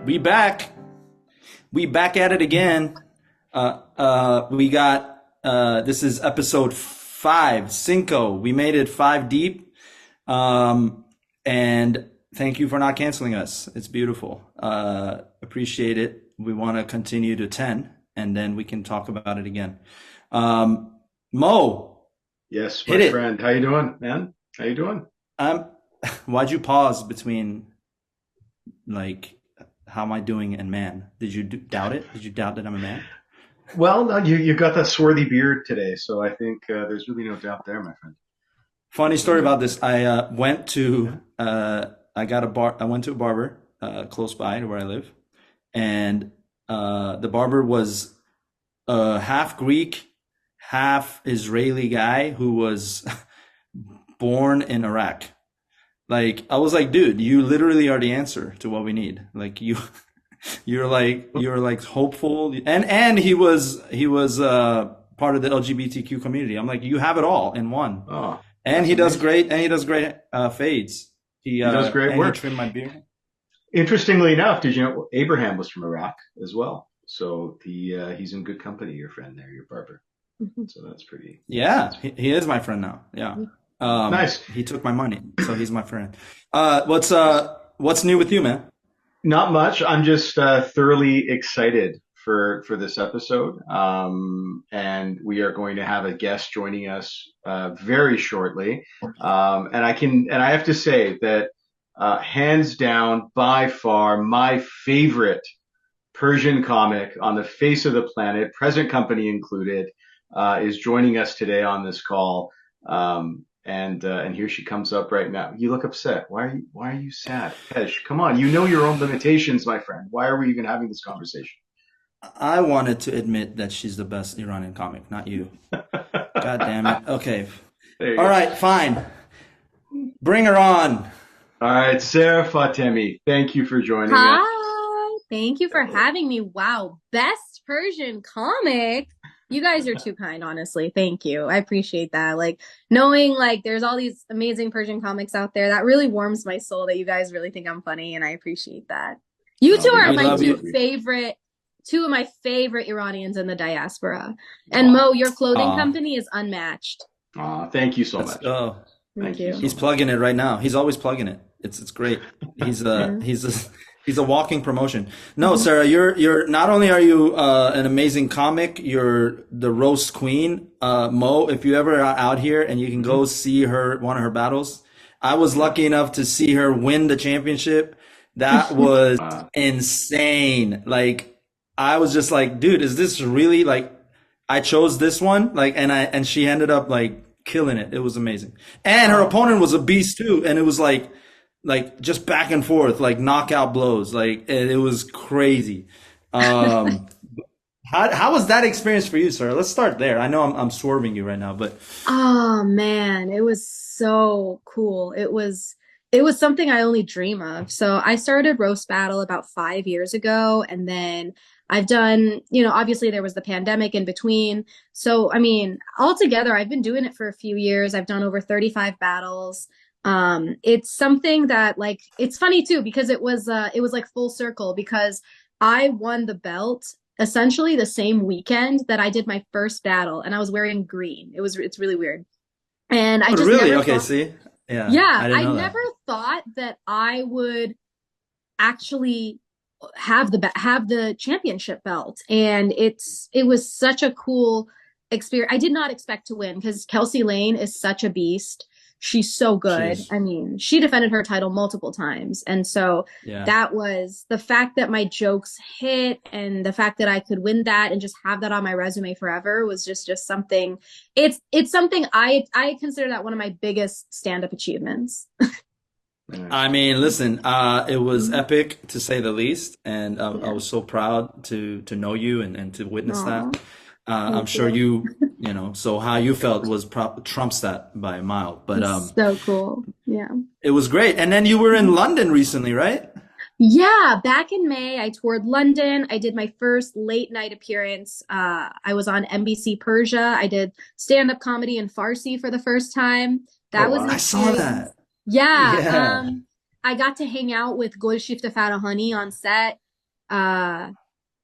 We back. We back at it again. We got this is episode 5, Cinco. We made it 5 deep. And thank you for not canceling us. It's beautiful. Appreciate it. We want to continue to 10 and then we can talk about it again. Mo. Yes, hit my it. friend. How you doing, man? How you doing? Why'd you pause between like how am I doing and man? Did you doubt it? Did you doubt that I'm a man? Well, no, you got that swarthy beard today, so I think there's really no doubt there, my friend. Funny story about this. I went to I went to a barber close by to where I live, and the barber was a half Greek, half Israeli guy who was born in Iraq. Like I was like, dude, you literally are the answer to what we need. Like you're like hopeful, and he was part of the LGBTQ community. I'm like, you have it all in one. Oh, And he does great, fades. he does great And he work. trimmed my beard. Interestingly enough, did you know Abraham was from Iraq as well? So he's in good company, your friend there, your barber. So that's pretty. Yeah, he is my friend now. Yeah. Nice. He took my money, so he's my friend. What's new with you, man? Not much. I'm just thoroughly excited for this episode, and we are going to have a guest joining us very shortly. And I have to say that hands down, by far, my favorite Persian comic on the face of the planet, present company included, is joining us today on this call. And here she comes up right now. You look upset. Why are you sad? Pesh, come on. You know your own limitations, my friend. Why are we even having this conversation? I wanted to admit that she's the best Iranian comic, not you. God damn it. Okay. There you All go. right, fine. Bring her on. All right, Sarah Fatemi, thank you for joining us. Hi, thank you for having me. Wow, best Persian comic. You guys are too kind, honestly. Thank you. I appreciate that. Like knowing like there's all these amazing Persian comics out there, that really warms my soul that you guys really think I'm funny, and I appreciate that. You two are we my love two of my favorite Iranians in the diaspora. And Mo, your clothing company is unmatched. Thank you so much. Thank you. He's plugging it right now. He's always plugging it. It's great. He's a walking promotion. No, Sarah, you're not only are you an amazing comic, you're the roast queen. Mo, if you ever are out here and you can go see one of her battles. I was lucky enough to see her win the championship. That was insane. Like I was just like, dude, is this really like I chose this one? Like and she ended up like killing it. It was amazing. And her opponent was a beast too. And it was like just back and forth, like knockout blows. Like it was crazy. How was that experience for you, sir? Let's start there. I know I'm swerving you right now, but Oh man, it was so cool. It was something I only dream of. So I started Roast Battle about 5 years ago, and then I've done, obviously there was the pandemic in between. So, I mean, altogether, I've been doing it for a few years. I've done over 35 battles. It's something that like, it's funny too, because it was like full circle because I won the belt essentially the same weekend that I did my first battle, and I was wearing green. It's really weird. And I just really? never Okay, thought, see? Yeah. I know that. never thought that I would actually have the championship belt, and it was such a cool experience. I did not expect to win because Kelsey Lane is such a beast. She's so good. I mean, she defended her title multiple times. And so that was the fact that my jokes hit, and the fact that I could win that and just have that on my resume forever was just something. It's something I consider that one of my biggest stand-up achievements. I mean, listen, it was epic to say the least. And I was so proud to know you and to witness that. I'm sure so how you felt was trumps that by a mile, but so cool. Yeah. It was great. And then you were in London recently, right? Yeah, back in May, I toured London. I did my first late night appearance. I was on NBC Persia. I did stand-up comedy in Farsi for the first time. That was I saw that. Yeah. I got to hang out with Golshifteh Farahani on set. Uh,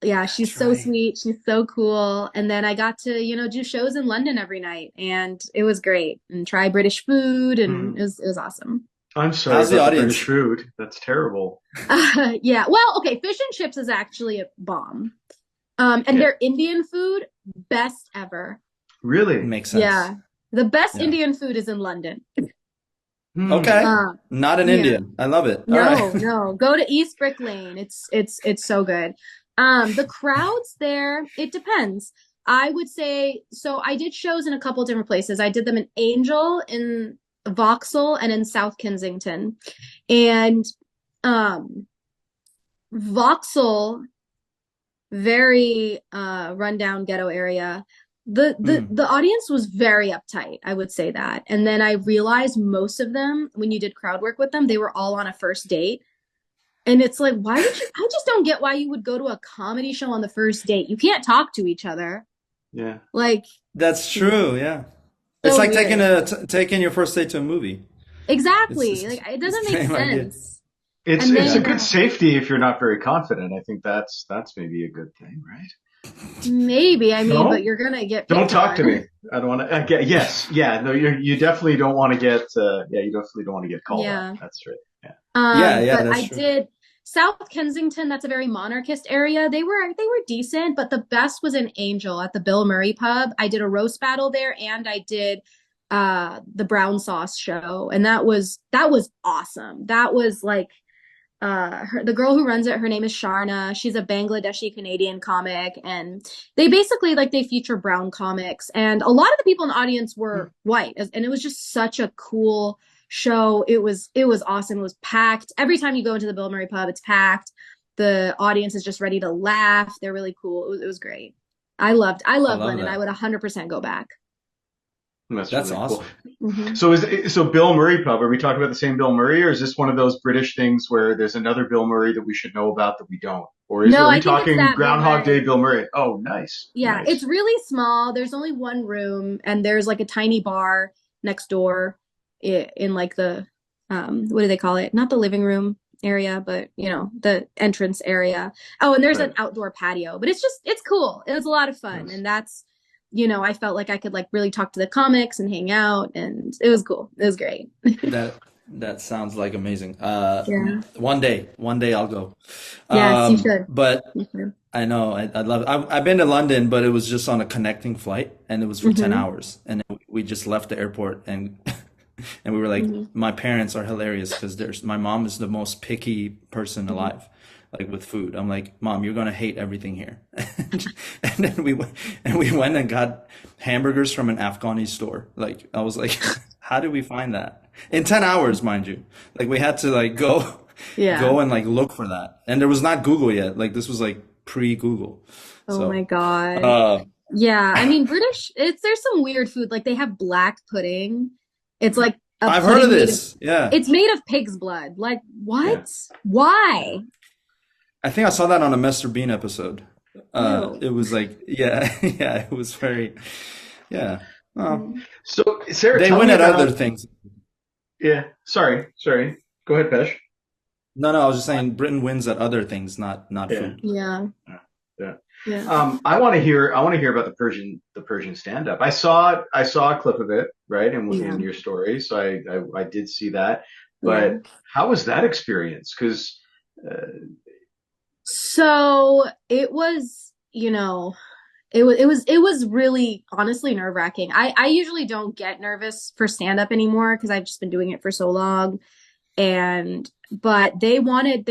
yeah, she's That's so right. sweet. She's so cool. And then I got to, do shows in London every night, and it was great. And try British food, and Hmm. it was awesome. I'm sorry How's the about the British audience? food. That's terrible. Yeah. Well, okay, fish and chips is actually a bomb. And Yeah. their Indian food, best ever. Really? Makes sense. Yeah. The best Yeah. Indian food is in London. Hmm. Okay. Uh, Not an yeah. Indian. I love it. All right. No, no. Go to East Brick Lane. It's so good. The crowds there, it depends. I would say so I did shows in a couple different places. I did them in Angel, in Vauxhall, and in South Kensington. And um Vauxhall, very rundown ghetto area. The, the Mm. the audience was very uptight, I would say that. And then I realized most of them, when you did crowd work with them, they were all on a first date. And it's like, why would you? I just don't get why you would go to a comedy show on the first date. You can't talk to each other. Yeah. Like, That's true. Yeah. It's so like taking weird. taking your first date to a movie. Exactly. It's Like, it it's doesn't the make same idea. sense. And It's a Yeah. then good safety if you're not very confident. I think that's maybe a good thing, right? maybe, I mean, but No? you're gonna get Don't picked talk to on. me. I don't want to. Get yes, yeah. No, you definitely don't want to get. Yeah, you definitely don't want to get called out. Yeah. That's right. Yeah. Yeah. Yeah. But That's I true. did South Kensington, that's a very monarchist area. They were decent, but the best was in Angel at the Bill Murray pub. I did a roast battle there, and I did the brown sauce show, and that was awesome. That was like the girl who runs it, her name is Sharna. She's a Bangladeshi Canadian comic, and they basically like they feature brown comics, and a lot of the people in the audience were white, and it was just such a cool show. It was awesome. It was packed. Every time you go into the Bill Murray pub, it's packed. The audience is just ready to laugh. They're really cool. It was great. I I loved love London. I that. would 100% go back. That's That's really cool. awesome. Hmm. So Bill Murray pub? Are we talking about the same Bill Murray, or is this one of those British things where there's another Bill Murray that we should know about that we don't? Or No, are we I think it's talking that Bill Groundhog Day Murray. Bill Murray? Oh, nice, Yeah, it's nice. really small. There's only one room, and there's like a tiny bar next door, in like the what do they call it? Not the living room area, but the entrance area. Oh, and there's an Right. outdoor patio. But it's cool. It was a lot of fun, Nice. and I felt like I could like really talk to the comics and hang out, and it was cool. It was great. That that sounds like amazing. Yeah. One day I'll go. Yes, you should. But You should. I know I love it. I've been to London, but it was just on a connecting flight, and it was for 10 Hmm. hours, and then we just left the airport, and and we were like, Hmm. my parents are hilarious because there's my mom is the most picky person Hmm. alive, like with food. I'm like, Mom, you're gonna hate everything here. And then we went and got hamburgers from an Afghani store. Like I was like, how did we find that in 10 hours, mind you? Like we had to like go Yeah. go and like look for that, and there was not Google yet. Like this was like pre-Google, Oh my so God. uh, Yeah, I mean there's some weird food. Like they have black pudding. It's like a I've heard of pudding this. Yeah, it's made of pig's blood. Like Yeah. what? Why? I think I saw that on a Mr. Bean episode. Ew. It was like, yeah, yeah, it was very, yeah. Well, Mm. So Sarah, they tell win me at other about. things. Yeah. Sorry. Go ahead, Pesh. No, no, I was just saying Britain wins at other things, not Yeah. food. Yeah. Yeah. Yeah. I want to hear about the Persian stand up. I saw a clip of it, right, Yeah. in your story. So I did see that. Yeah. But how was that experience? Because So it was, it was really honestly nerve-wracking. I usually don't get nervous for stand-up anymore because I've just been doing it for so long. And but they wanted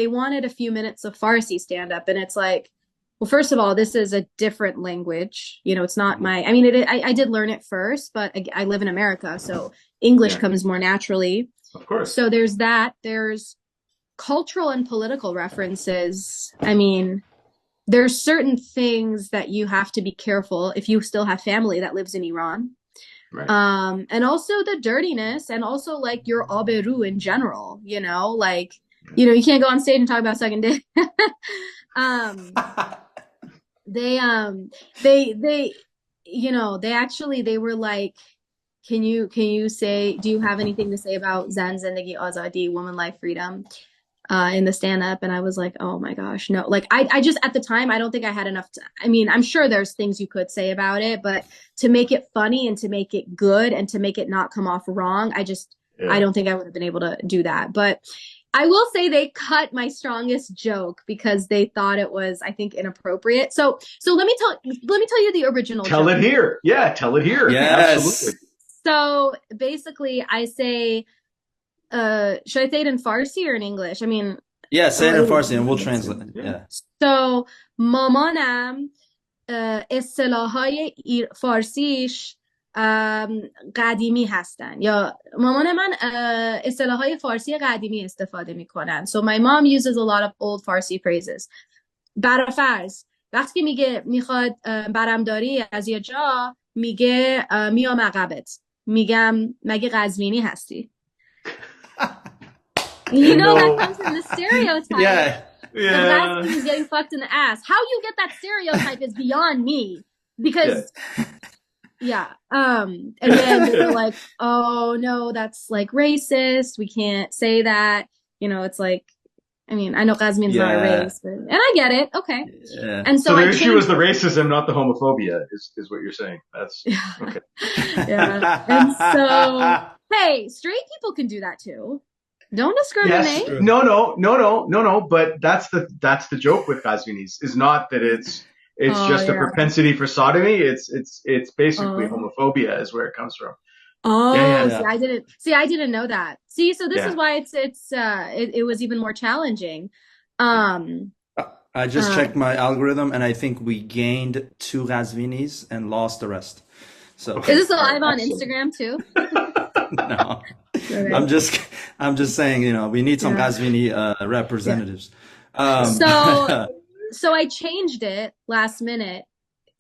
a few minutes of Farsi stand-up, and it's like, well, first of all, this is a different language. It's not Mhm. I mean, I did learn it first, but I live in America, so English Yeah, comes more naturally. of course. So there's that. There's cultural and political references. I mean, there's certain things that you have to be careful if you still have family that lives in Iran. Right. And also the dirtiness, and also like your aberu in general, like, Yeah. you can't go on stage and talk about sucking dick. um, they, they were like, can you say, do you have anything to say about Zan Zindagi Azadi, woman life freedom? in the stand-up, and I was like, oh my gosh, no. Like I just at the time I don't think I had enough I mean, I'm sure there's things you could say about it, but to make it funny and to make it good and to make it not come off wrong, I Yeah. don't think I would have been able to do that. But I will say they cut my strongest joke because they thought it was, I think, inappropriate. So let me tell you the original Tell joke. it here. Yeah, tell it here. Yes. Absolutely. So basically I say should I say it in Farsi or in English? I mean, Yeah, say it in Farsi and we'll translate it. Yeah. Yeah. so مامانم اصطلاحهای فارسیش قدیمی هستن یا مامان من اصطلاحهای فارسی قدیمی استفاده میکنن. So my mom uses a lot of old Farsi phrases. برای فرض وقتی میگه میخواد برمداری از یه جا میگه میام عقبت، میگم مگه قزوینی هستی. You know, that comes from the stereotype. Yeah. Yeah. The is getting fucked in the ass. How you get that stereotype is beyond me. Because and then they're like, oh no, that's like racist. We can't say that. You know, it's like, I mean, I know Qazmin's not a race, and I get it. Okay. Yeah. And So the issue was the racism, not the homophobia, is what you're saying. That's okay. Yeah. And so, hey, straight people can do that too. Don't discriminate. Yes. No. But that's the joke with Qazvinis, is not that it's just a propensity for sodomy. It's basically homophobia is where it comes from. Oh, yeah. I didn't know that. See, so this is why it was even more challenging. I just checked my algorithm and I think we gained 2 Ghazvinis and lost the rest. So is this live on Instagram too? No. Okay. I'm just saying, you know, we need some Ghazvini representatives. So I changed it last minute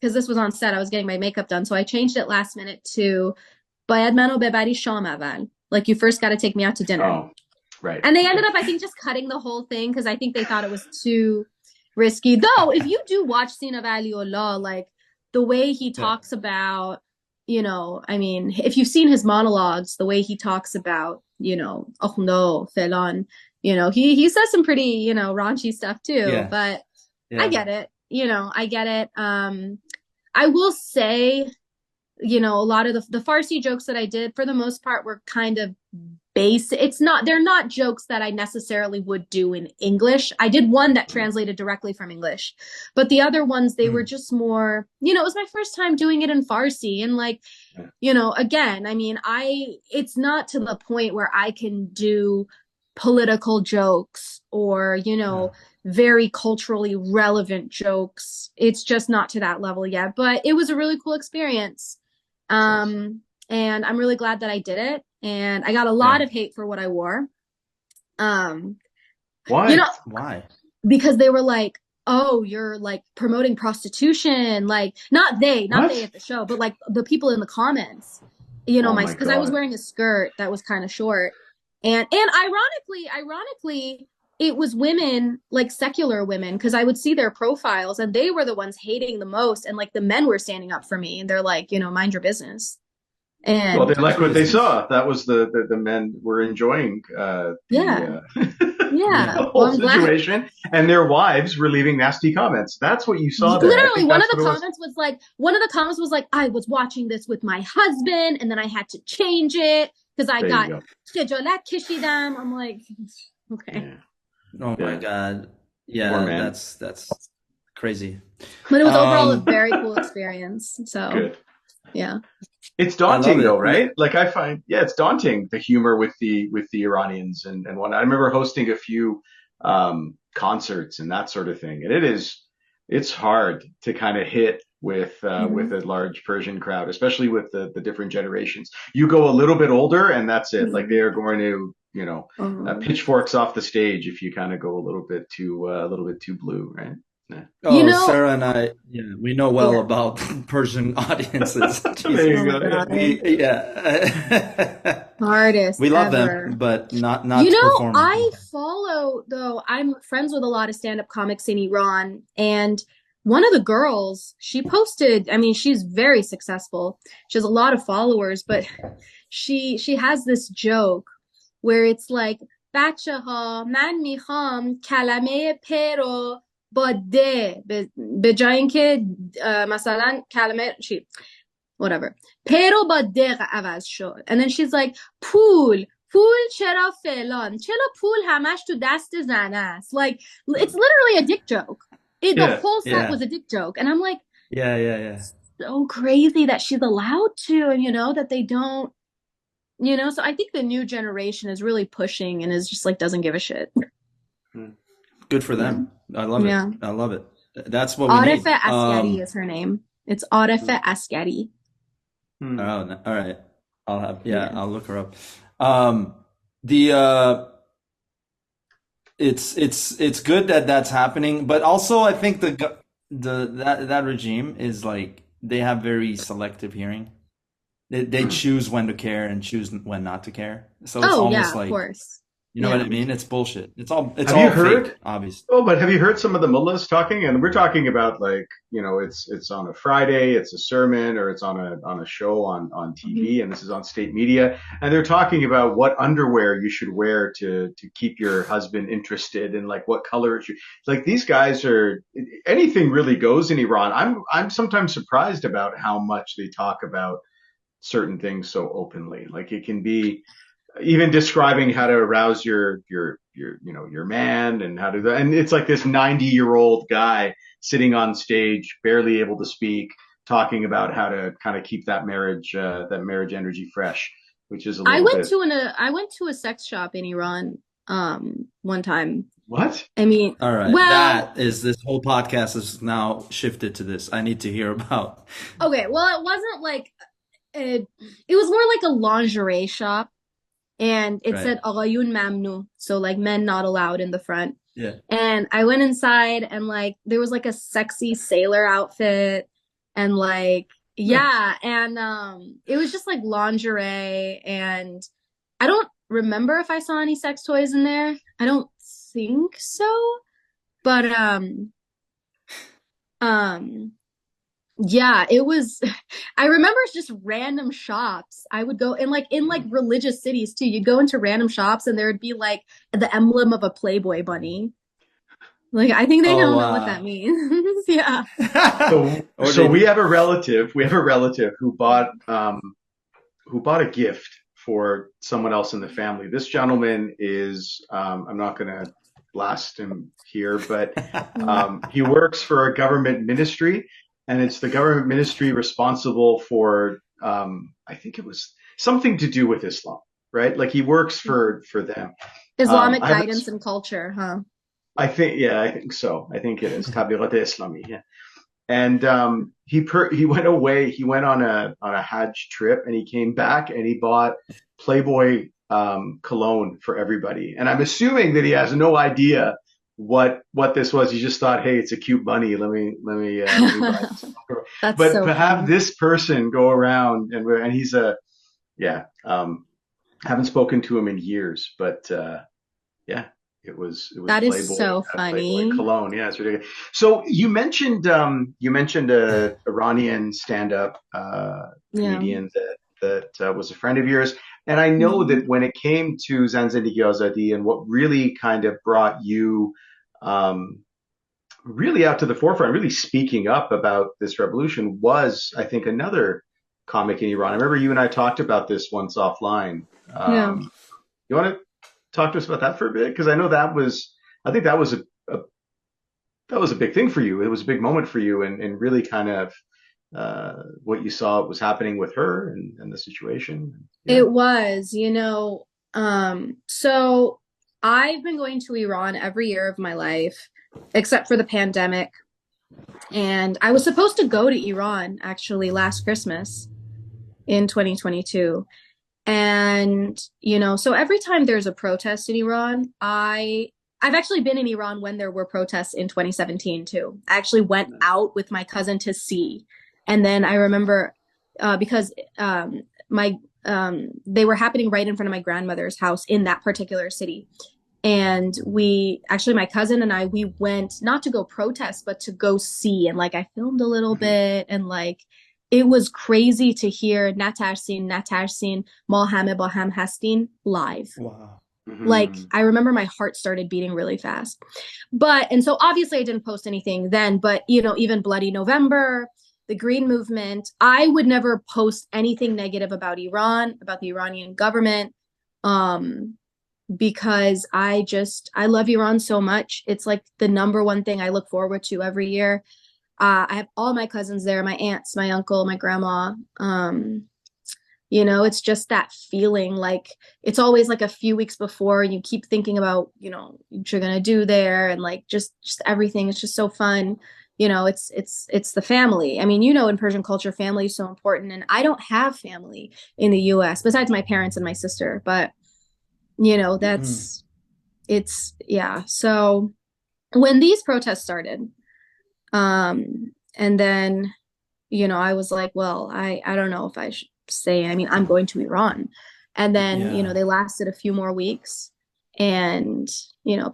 because this was on set. I was getting my makeup done. So I changed it last minute to باید منو ببری شام اول. Like, you first got to take me out to dinner. Oh, right. And they ended up, I think, just cutting the whole thing because I think they thought it was too risky. Though, if you do watch Sina Valiullah, like the way he talks about, you know, I mean, if you've seen his monologues, the way he talks about, you know, oh no, Felan, you know, he says some pretty, you know, raunchy stuff too. But I get it. You know, I get it. I will say, you know, a lot of the Farsi jokes that I did, for the most part, were kind of basic. They're not jokes that I necessarily would do in English. I did one that translated directly from English, but the other ones, they were just more, you know, it was my first time doing it in Farsi. And like, you know, again, I mean, it's not to the point where I can do political jokes or, you know, very culturally relevant jokes. It's just not to that level yet, but it was a really cool experience. And I'm really glad that I did it. And I got a lot of hate for what I wore. Why? You know, why? Because they were like, oh, you're like promoting prostitution. Like, not they at the show, but like the people in the comments, you know, because I was wearing a skirt that was kind of short. And ironically, it was women, like secular women, because I would see their profiles and they were the ones hating the most. And like the men were standing up for me and they're like, you know, mind your business. And well, they liked what they saw. That was the men were enjoying the whole situation, and their wives were leaving nasty comments. That's what you saw there. Literally, one of the comments was like, I was watching this with my husband, and then I had to change it because I got khijolat kishidam. I'm like, okay. Oh my God. Yeah, that's crazy. But it was overall a very cool experience. So good. Yeah. It's daunting though, right? Like I find, it's daunting, the humor with the Iranians and whatnot. I remember hosting a few concerts and that sort of thing. And it's hard to kind of hit with a large Persian crowd, especially with the different generations. You go a little bit older and that's it. Like they are going to, you know, pitchforks off the stage if you kind of go a little bit too blue, right? Yeah. Oh, you know, Sarah and I, we know well about Persian audiences. There you go. Hardest. We love ever. them, but not. You know, perform. I follow though. I'm friends with a lot of stand-up comics in Iran, and one of the girls, she posted. I mean, she's very successful. She has a lot of followers, but she has this joke where it's like, بچه ها من میخوام کلمه پ رو با د به جای اینکه مثلا کلمه چی whatever پ رو با د عوض شد and then she's like پول چرا فلان چرا پول همش تو دست زن است like it's literally a dick joke the Yeah. whole set Yeah. was a dick joke and I'm like Yeah. so crazy that she's allowed to and that they don't so I think the new generation is really pushing and is just like doesn't give a shit. Good for them. I love Yeah. it. I love it. That's what we need. Arife Askari is her name. It's Arife Askari. Oh, all right. I'll Yeah. I'll look her up. The it's good that that's happening, but also I think that regime is like they have very selective hearing. They choose when to care and choose when not to care. So it's Oh, almost yeah, of like, course. you know Yeah. what I mean? It's bullshit. It's all Have you heard? fake, obviously. Oh, but have you heard some of the mullahs talking? And we're talking about like, it's on a Friday, it's a sermon, or it's on a show on TV, and this is on state media, and they're talking about what underwear you should wear to keep your husband interested, and like what color it should. Like these guys are anything really goes in Iran. I'm sometimes surprised about how much they talk about certain things so openly. Like it can be even describing how to arouse your man and how to, and it's like this 90-year-old guy sitting on stage, barely able to speak, talking about how to kind of keep that marriage energy fresh, which is a little bit. I went to a sex shop in Iran one time. What? I mean, All right. well, That is this whole podcast is now shifted to this. I need to hear about. okay, well it wasn't like it was more like a lingerie shop. And it Right. said "Aghayun Mamnu," so like men not allowed in the front. Yeah. And I went inside and like there was like a sexy sailor outfit and like yeah, and it was just like lingerie and I don't remember if I saw any sex toys in there. I don't think so. But yeah, it was I remember just random shops. I would go in like religious cities too. You'd go into random shops and there would be like the emblem of a Playboy bunny. Like I think they Oh, don't know what wow. that means. Yeah. Or So they- we have a relative who bought a gift for someone else in the family. This gentleman is, I'm not going to blast him here, but he works for a government ministry, and it's the government ministry responsible for, I think it was something to do with Islam, right? Like he works for them. Islamic I haven't- guidance and culture, huh? I think so. I think it is Tabirat Islami. Yeah. And he went away. He went on a Hajj trip, and he came back and he bought Playboy cologne for everybody. And I'm assuming that he has no idea what this was. He just thought, hey, it's a cute bunny. Let me buy this. That's But so to have funny. this person go around and he's haven't spoken to him in years, but yeah. It was That is Playboy, so Playboy funny. cologne. Yeah, it's ridiculous. So you mentioned a Iranian stand-up comedian that was a friend of yours, and I know that when it came to Zan Zindagi Azadi and what really kind of brought you really out to the forefront, really speaking up about this revolution was, I think, another comic in Iran. I remember you and I talked about this once offline. Yeah. You want to talk to us about that for a bit? Because I know I think that was a big thing for you. It was a big moment for you, and really kind of what you saw was happening with her and the situation. Yeah. It was, so I've been going to Iran every year of my life, except for the pandemic. And I was supposed to go to Iran actually last Christmas in 2022. And, so every time there's a protest in Iran, I've actually been in Iran when there were protests in 2017 too. I actually went out with my cousin to see. And then I remember because they were happening right in front of my grandmother's house in that particular city. And my cousin and I, we went not to go protest, but to go see. And like I filmed a little bit and like it was crazy to hear Natarsin, Ma Hame Ba Ham Hastin live. Wow. Like Hmm. I remember my heart started beating really fast. And so obviously I didn't post anything then, but even Bloody November, the Green Movement, I would never post anything negative about Iran, about the Iranian government. Um, because I love Iran so much. It's like the number one thing I look forward to every year. I have all my cousins there, my aunts, my uncle, my grandma. It's just that feeling like it's always like a few weeks before and you keep thinking about, what you're gonna do there and like just everything. It's just so fun. It's the family. I mean, in Persian culture, family is so important. And I don't have family in the US besides my parents and my sister, but Mm. that's it's yeah. So when these protests started, and then I was like, well, I don't know if I should say, I mean, I'm going to Iran. And then, Yeah. they lasted a few more weeks. And,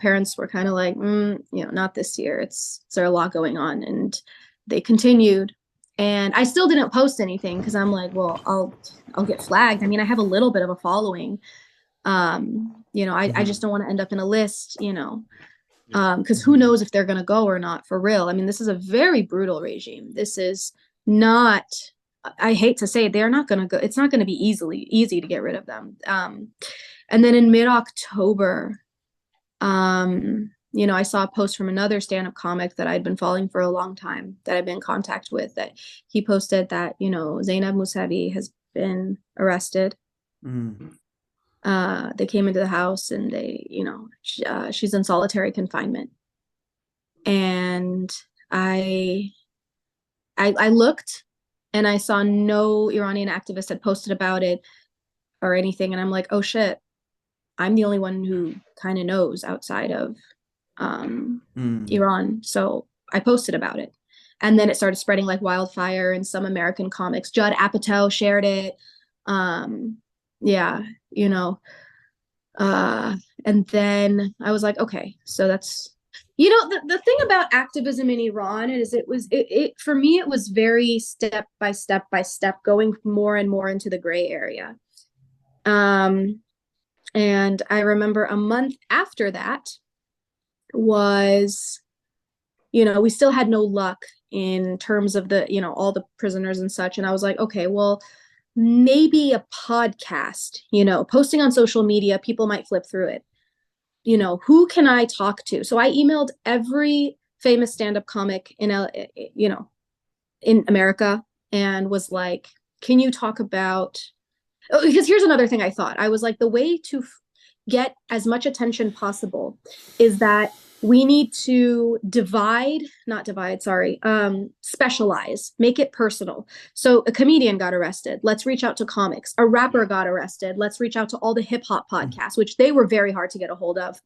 parents were kind of like, not this year. There a lot going on. And they continued. And I still didn't post anything because I'm like, well, I'll get flagged. I mean, I have a little bit of a following. I just Mhm. don't want to end up in a list, because who knows if they're going to go or not for real. I mean, this is a very brutal regime. This is not, I hate to say it, they're not going to go, it's not going to be easy to get rid of them. And then in mid-October, I saw a post from another stand-up comic that I'd been following for a long time, that I've been in contact with, that he posted that, Zainab Musavi has been arrested. Mm. They came into the house and she's in solitary confinement. And I I looked and I saw no Iranian activist had posted about it or anything. And I'm like, oh shit, I'm the only one who kind of knows outside of um, Mm. Iran. So I posted about it. And then it started spreading like wildfire in some American comics. Judd Apatow shared it. Um, yeah, you know. Uh, and then I was like, okay, so that's the thing about activism in Iran is it for me it was very step by step by step, going more and more into the gray area. Um, and I remember a month after that was, we still had no luck in terms of all the prisoners and such. And I was like, okay, well, maybe a podcast, posting on social media, people might flip through it. Who can I talk to? So I emailed every famous stand-up comic in America and was like, can you talk about, oh, because here's another thing I thought. I was like, the way to get as much attention possible is that we need to not divide, sorry, specialize, make it personal. So a comedian got arrested. Let's reach out to comics. A rapper got arrested. Let's reach out to all the hip hop podcasts, which they were very hard to get a hold of.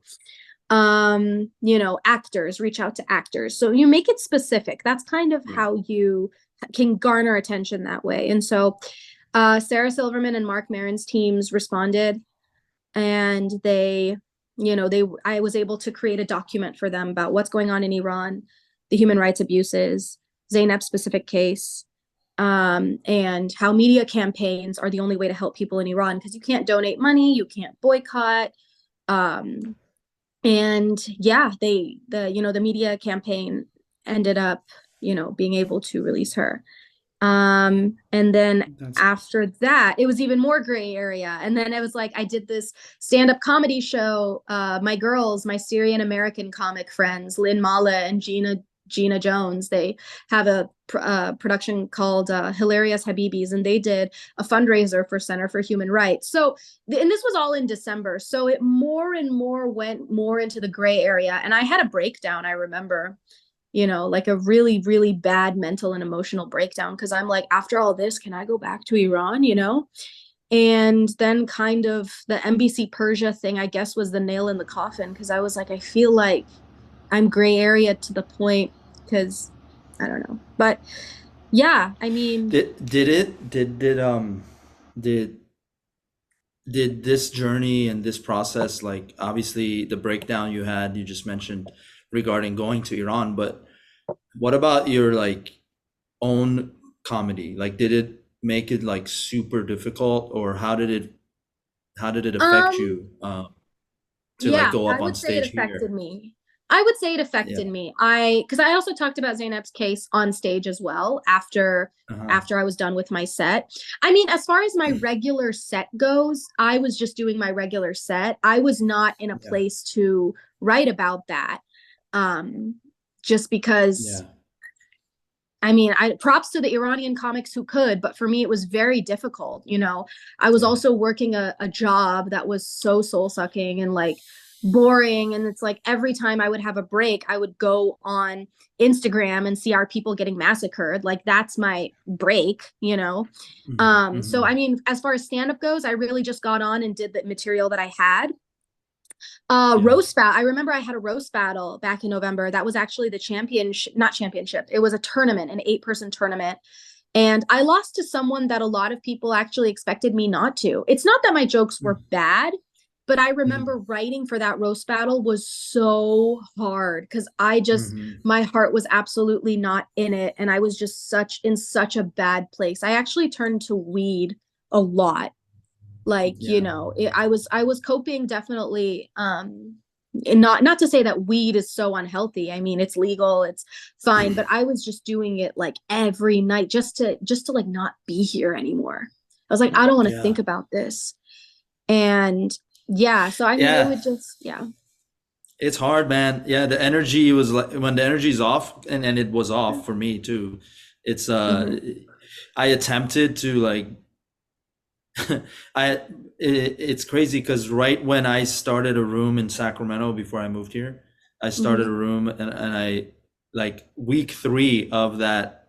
Actors, reach out to actors. So you make it specific. That's kind of Yeah. how you can garner attention that way. And so Sarah Silverman and Mark Maron's teams responded, and I was able to create a document for them about what's going on in Iran, the human rights abuses, Zainab's specific case, and how media campaigns are the only way to help people in Iran, because you can't donate money, you can't boycott. Um, and yeah, the media campaign ended up, being able to release her. And then That's after that, it was even more gray area. And then it was like I did this stand-up comedy show. My girls, my Syrian American comic friends, Lynn Mala and Gina Jones, they have a production called Hilarious Habibis, and they did a fundraiser for Center for Human Rights. So, and this was all in December. So it more and more went more into the gray area. And I had a breakdown, I remember, like a really, really bad mental and emotional breakdown. Cause I'm like, after all this, can I go back to Iran, And then kind of the NBC Persia thing, I guess, was the nail in the coffin. Cause I was like, I feel like I'm gray area to the point, cause I don't know. But yeah, I mean, did it did did this journey and this process, like obviously the breakdown you had, you just mentioned regarding going to Iran, but what about your like own comedy? Like did it make it like super difficult, or how did it affect um, you? to like Yeah, go I up on would say it stage affected here? me. I would say it Yeah. affected me. Because I also talked about Zainab's case on stage as well Uh-huh. after I was done with my set. I mean, as far as my regular set goes, I was just doing my regular set. I was not in a Yeah. place to write about that. Um, just because Yeah. I mean, I props to the Iranian comics who could, but for me, it was very difficult. I was Yeah. also working a job that was so soul sucking and like boring. And it's like every time I would have a break, I would go on Instagram and see our people getting massacred. Like that's my break. Hmm. So Hmm. I mean, as far as stand up goes, I really just got on and did the material that I had. Yeah. Roast battle. I remember I had a roast battle back in November. That was actually the championship, not championship. It was a tournament, an 8-person tournament. And I lost to someone that a lot of people actually expected me not to. It's not that my jokes were bad, but I remember Hmm. writing for that roast battle was so hard because Hmm. my heart was absolutely not in it. And I was just in such a bad place. I actually turned to weed a lot, like Yeah. I was coping definitely, and not to say that weed is so unhealthy. I mean, it's legal, it's fine, but I was just doing it like every night just to like not be here anymore. I was like, I don't want to Yeah. think about this. And yeah, so I mean, it Yeah. would just, yeah. It's hard, man. Yeah, the energy was like when the energy's off, and it was off for me too. It's Hmm. I attempted to like I it's crazy because right when I started a room in Sacramento before I moved here, I started Hmm. a room, and I like week 3 of that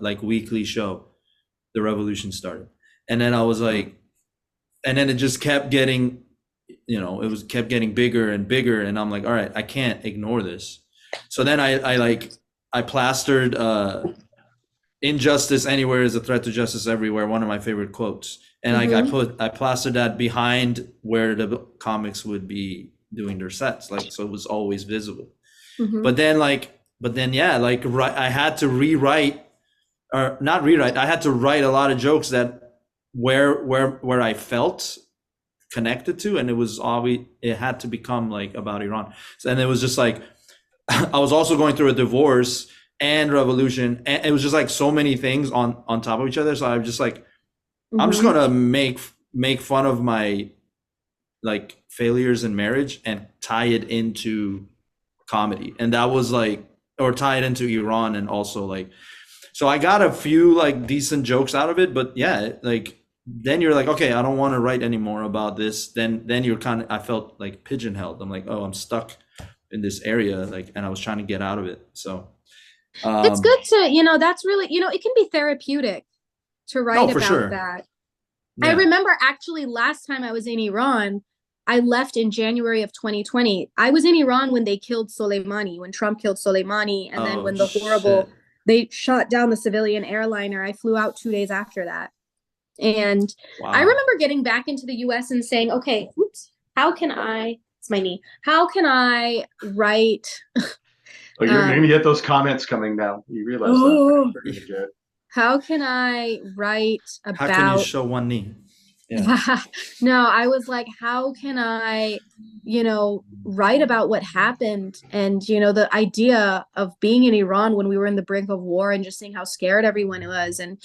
like weekly show, the revolution started. And then I was like, and then it just kept getting, it was kept getting bigger and bigger, and I'm like, all right, I can't ignore this. So then I plastered injustice anywhere is a threat to justice everywhere, one of my favorite quotes. And Hmm. I plastered that behind where the comics would be doing their sets, like, so it was always visible. Hmm. But then yeah, like, right, I had to rewrite, or not rewrite, I had to write a lot of jokes that where I felt connected to, and it had to become like about Iran. So, and it was just like I was also going through a divorce and revolution, and it was just like so many things on top of each other. So I was just like, I'm just Hmm. gonna make fun of my like failures in marriage and tie it into comedy, and that was like, or tie it into Iran, and also like, so I got a few like decent jokes out of it. But yeah, like, then you're like, okay, I don't want to write anymore about this. Then you're kind of, I felt like pigeonholed. I'm like, oh, I'm stuck in this area, like, and I was trying to get out of it. So It's um good to, that's really, it can be therapeutic to no, write for about sure. that. I Yeah. remember actually last time I was in Iran, I left in January of 2020. I was in Iran when they killed Soleimani, when Trump killed Soleimani, and then Oh when shit. they shot down the civilian airliner. I flew out 2 days after that. And I Wow. remember getting back into the US and saying, okay, oops, it's my knee, how can I write, Oh, you're going to um, get those comments coming now. You realize that, right? oh, You're going to get. how can I write How can you about show one knee? Yeah. yeah. No, I was like, how can I, write about what happened? And, the idea of being in Iran when we were in the brink of war and just seeing how scared everyone was and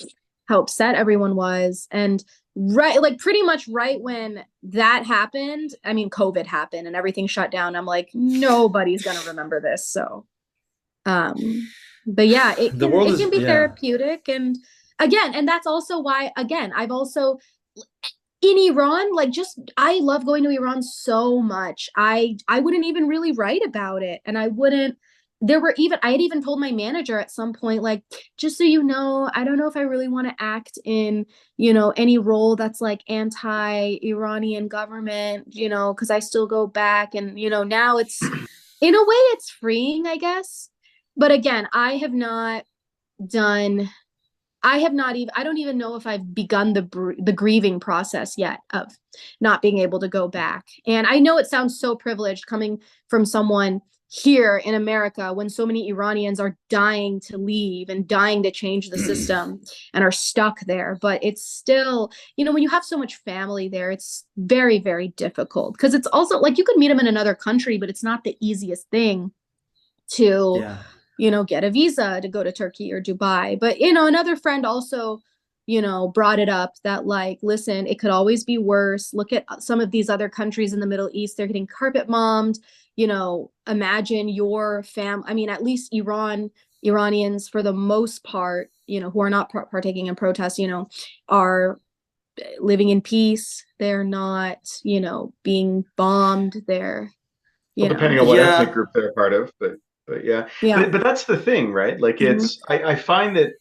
how upset everyone was. And right, like pretty much right when that happened, I mean, COVID happened and everything shut down. I'm like, nobody's gonna remember this. So, but yeah, it The can world it is, can be yeah. therapeutic. And again, and that's also why, again, I've also in Iran, like just I love going to Iran so much. I wouldn't even really write about it. And I wouldn't I had even told my manager at some point, like, just so you know, I don't know if I really want to act in, any role that's like anti-Iranian government, because I still go back and, now it's in a way it's freeing, I guess. But again, done I have not even, I don't even know if I've begun the grieving process yet of not being able to go back. And I know it sounds so privileged coming from someone here in America when so many Iranians are dying to leave and dying to change the system and are stuck there. But it's still, when you have so much family there, it's very, very difficult because it's also like you could meet them in another country, but it's not the easiest thing to, Yeah. get a visa to go to Turkey or Dubai. But, another friend also, brought it up that like, listen, it could always be worse. Look at some of these other countries in the Middle East. They're getting carpet bombed. Imagine your I mean, at least Iranians for the most part, who are not partaking in protests, are living in peace. They're not, being bombed. They're, Well, you know, depending on what ethnic Yeah. group they're a part of, but yeah, yeah. but that's the thing, right? Like Mm-hmm. I find that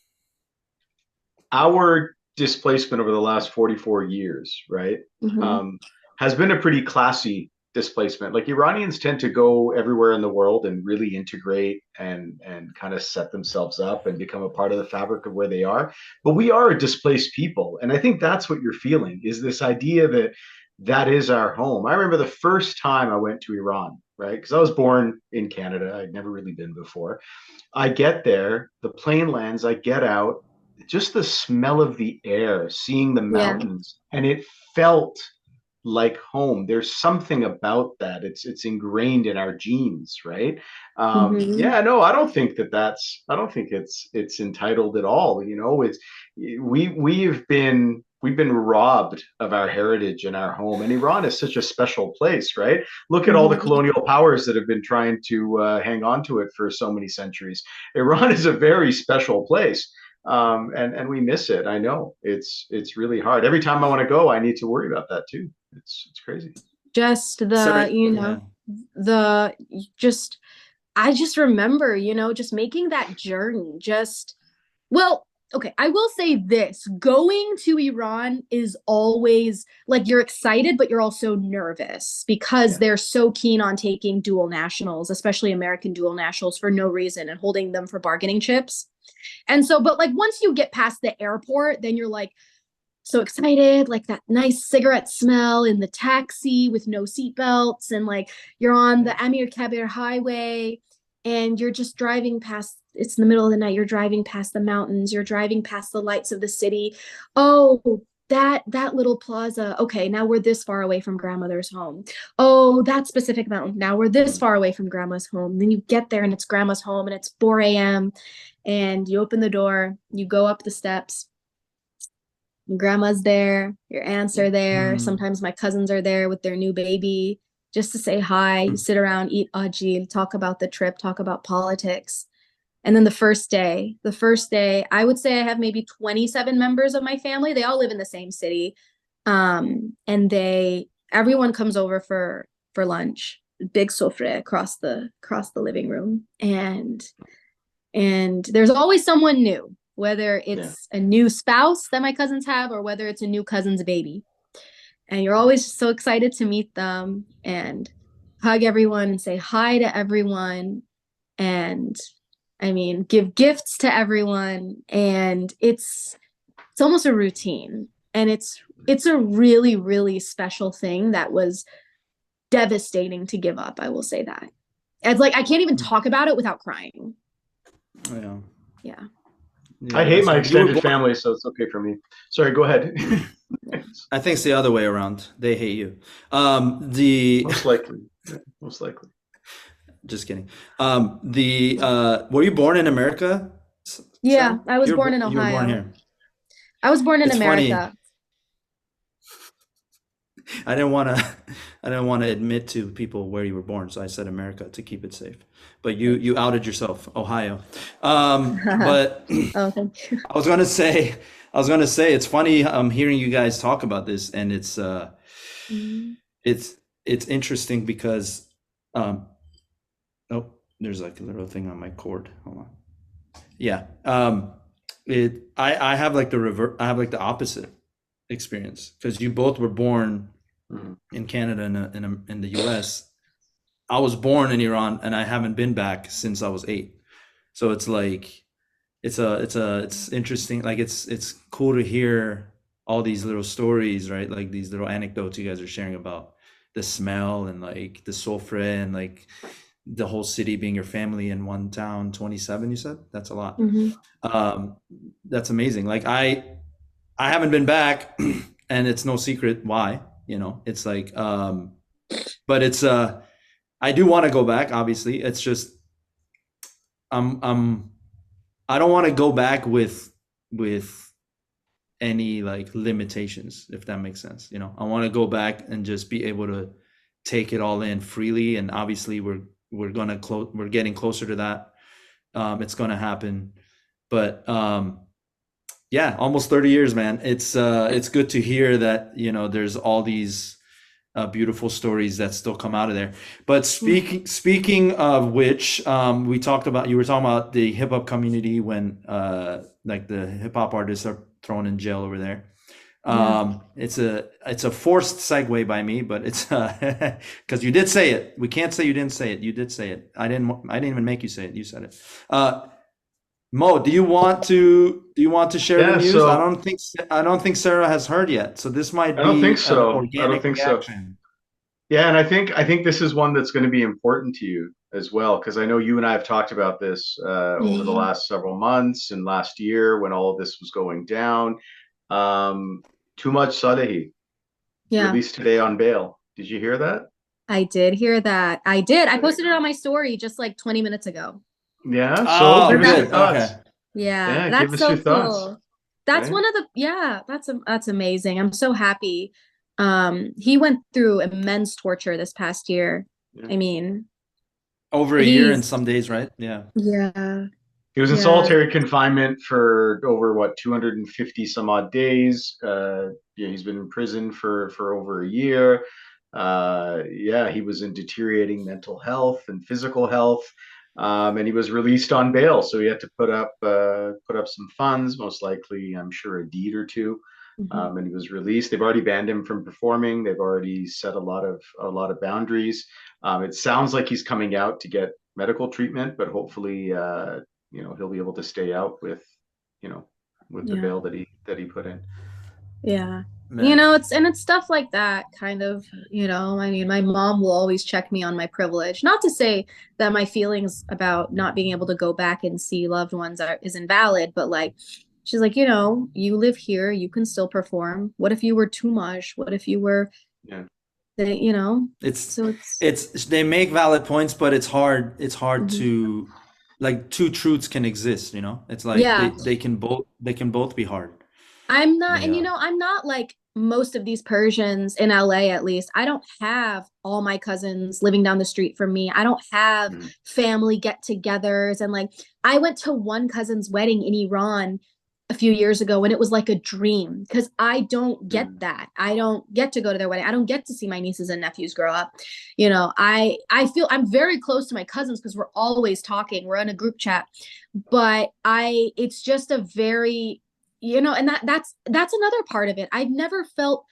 our displacement over the last 44 years, right, Mm-hmm. um, has been a pretty classy displacement. Like Iranians tend to go everywhere in the world and really integrate and kind of set themselves up and become a part of the fabric of where they are. But we are a displaced people, and I think that's what you're feeling is this idea that that is our home. I remember the first time I went to Iran, right? Because I was born in Canada. I'd never really been before. I get there, the plane lands, I get out, just the smell of the air, seeing the Yeah. mountains, and it felt like home. There's something about that. It's ingrained in our genes, right? Mm-hmm. Yeah, no, I don't think that that's. I don't think it's entitled at all. It's we've been robbed of our heritage and our home. And Iran is such a special place, right? Look at all the Mm-hmm. colonial powers that have been trying to hang on to it for so many centuries. Iran is a very special place. And we miss it. I know it's really hard. Every time I want to go, I need to worry about that too. It's crazy. Just Sorry. Yeah. the just I just remember, just making that journey. Well, okay, I will say this. Going to Iran is always like you're excited, but you're also nervous because Yeah. they're so keen on taking dual nationals, especially American dual nationals, for no reason and holding them for bargaining chips. And so, but like once you get past the airport, then you're like, so excited, like that nice cigarette smell in the taxi with no seatbelts, and like you're on Yeah. the Amir Kabir highway and you're just driving past. It's in the middle of the night. You're driving past the mountains. You're driving past the lights of the city. Oh, that little plaza. Okay, now we're this far away from grandmother's home. Oh, that specific mountain. Now we're this far away from grandma's home. Then you get there and it's grandma's home and it's 4 a.m. and you open the door. You go up the steps, grandma's there, your aunts are there. Mm. Sometimes my cousins are there with their new baby just to say hi. You sit around, eat ajil, talk about the trip, talk about politics. And then the first day, I would say I have maybe 27 members of my family. They all live in the same city. And everyone comes over for lunch. Big sofre across the living room. And there's always someone new, whether Yeah. it's a new spouse that my cousins have or whether it's a new cousin's baby. And you're always so excited to meet them and hug everyone and say hi to everyone. And I mean, give gifts to everyone. And it's almost a routine. And it's a really, really special thing that was devastating to give up. I will say that. It's like I can't even talk about it without crying. Yeah. Yeah. I Yeah, hate that's my hard. You were extended born. family, so it's okay for me. Sorry, go ahead. I think it's the other way around. They hate you. The Most likely. Yeah, most likely. just kidding. The were you born in America, Yeah, Sarah? I was born in You were born Ohio. here. I was born in It's funny. America. I didn't want to. I didn't want to admit to people where you were born, so I said America to keep it safe. But you outed yourself, Ohio. But Oh, thank you. I was gonna say, it's funny. Hearing you guys talk about this, and Mhm. it's it's interesting because, um, oh, there's like a little thing on my cord. Hold on. Yeah. I have like I have like the opposite experience because you both were born Mhm. in Canada and in the US. I was born in Iran and I haven't been back since I was 8. So it's like it's interesting. Like it's cool to hear all these little stories, right? Like these little anecdotes you guys are sharing about the smell and like the soufre and like the whole city being your family in one town, 27, you said? That's a lot. Hmm. Um, that's amazing. Like I haven't been back and it's no secret why, it's like, but it's, I do want to go back, obviously. It's just, I'm I don't want to go back with any like limitations, if that makes sense. I want to go back and just be able to take it all in freely. And obviously, we're getting closer to that. It's gonna happen, but yeah, almost 30 years, man. It's good to hear that there's all these beautiful stories that still come out of there. But speaking of which, you were talking about the hip hop community when like the hip hop artists are thrown in jail over there. Yeah. It's a forced segue by me, but it's because you did say it. We can't say you didn't say it. You did say it. I didn't even make you say it. You said it. Mo, do you want to share the Yeah, news? so I don't think Sarah has heard yet, so this might I don't be think an so. I don't organic think so. reaction. Yeah, and I think this is one that's going to be important to you as well, because I know you and I have talked about this over the Yeah. last several months and last year when all of this was going down. Um, Too much Salehi Yeah. released today on bail. Did you hear that? I did hear that. I did. I posted it on my story just like 20 minutes ago. Yeah. So Oh, give We're us your back. good. thoughts. Okay. Yeah, Yeah, give that's us your so thoughts. cool. That's Right? one of the, yeah, that's amazing. I'm so happy. He went through immense torture this past year. Yeah. I mean, Over a year and he's, some days, right? Yeah. yeah, He was in yeah. solitary confinement for over what 250 some odd days. Yeah, he's been in prison for over a year. Yeah, he was in deteriorating mental health and physical health, and he was released on bail. So he had to put up some funds, most likely, I'm sure, a deed or two. Mhm. And he was released. They've already banned him from performing. They've already set a lot of boundaries. It sounds like he's coming out to get medical treatment, but hopefully, he'll be able to stay out you know, with the Yeah. bail that he put in. Yeah. Man. It's stuff like that kind of, I mean, my mom will always check me on my privilege. Not to say that my feelings about not being able to go back and see loved ones is invalid, but like she's like, you live here, you can still perform. What if you were too much? What if you were Yeah, the, It's so it's it's they make valid points, but it's hard mhm. to, like, two truths can exist, It's like Yeah. they can both be hard. I'm not, They and I'm not like most of these Persians in LA, at least. I don't have all my cousins living down the street from me. I don't have mhm, family get togethers. And like, I went to one cousin's wedding in Iran a few years ago and it was like a dream because I don't get mhm, that. I don't get to go to their wedding. I don't get to see my nieces and nephews grow up. I feel I'm very close to my cousins because we're always talking. We're in a group chat, but it's just a very and that's another part of it. I've never felt,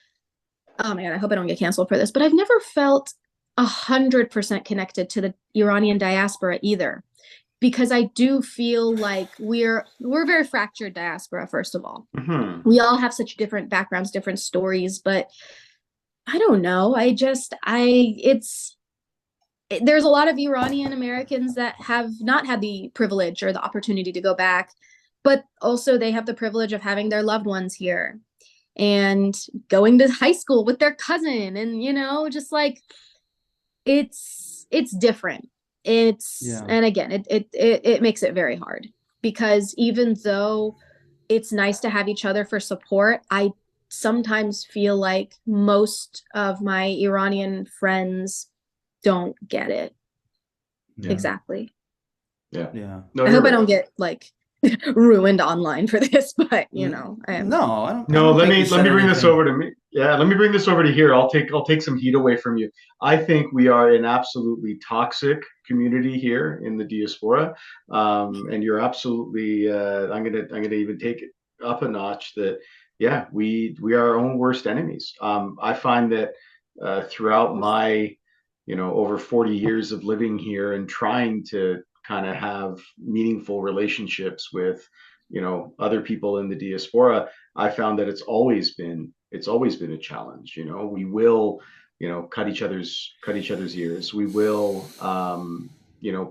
oh my God, I hope I don't get canceled for this, but I've never felt 100% connected to the Iranian diaspora either, because I do feel like we're a very fractured diaspora. First of all, mhm. we all have such different backgrounds, different stories, but I don't know. There's a lot of Iranian Americans that have not had the privilege or the opportunity to go back, but also they have the privilege of having their loved ones here and going to high school with their cousin, and just like it's different. It's Yeah. and again, it makes it very hard because even though it's nice to have each other for support, I sometimes feel like most of my Iranian friends don't get it Yeah, exactly. yeah. Yeah. No, I you're hope I right. don't get like ruined online for this, but I am. No, I No, don't let think you me let said me bring this anything. over to me. Yeah, let me bring this over to here. I'll take some heat away from you. I think we are an absolutely toxic community here in the diaspora, and you're absolutely. I'm gonna even take it up a notch. That yeah, we are our own worst enemies. I find that throughout my over 40 years of living here and trying to kind of have meaningful relationships with other people in the diaspora, I found that it's always been a challenge. We will cut each other's ears. We will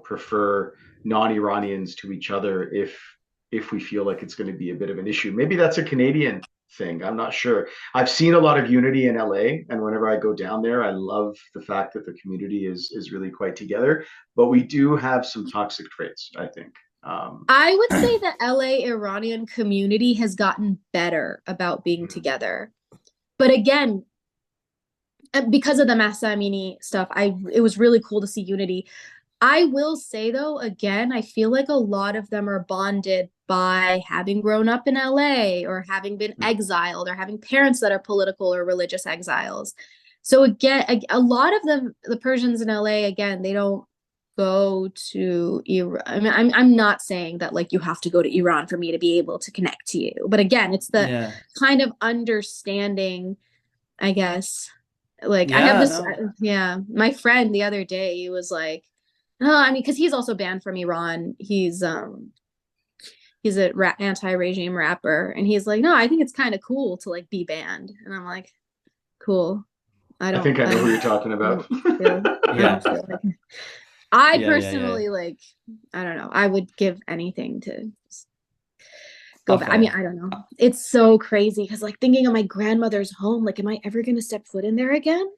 prefer non-Iranians to each other if we feel like it's going to be a bit of an issue. Maybe that's a Canadian thing. I'm not sure. I've seen a lot of unity in LA, and whenever I go down there, I love the fact that the community is really quite together. But we do have some toxic traits, I think. I would say the LA Iranian community has gotten better about being together. But again, because of the Mahsa Amini stuff, it was really cool to see unity. I will say though, again, I feel like a lot of them are bonded by having grown up in LA or having been exiled or having parents that are political or religious exiles. So again, a lot of them, the Persians in LA, again, they don't go to Iran. I mean, I'm not saying that like you have to go to Iran for me to be able to connect to you. But again, it's the kind of understanding, I guess. Like I have this, my friend the other day, he was like, oh, I mean, because he's also banned from Iran. He's an anti-regime rapper, and he's like, no, I think it's kind of cool to like be banned, and I'm like, cool. I think I know who you're talking about. I personally like, I don't know. I would give anything to go back. I mean, I don't know. It's so crazy because like thinking of my grandmother's home, like, am I ever gonna step foot in there again?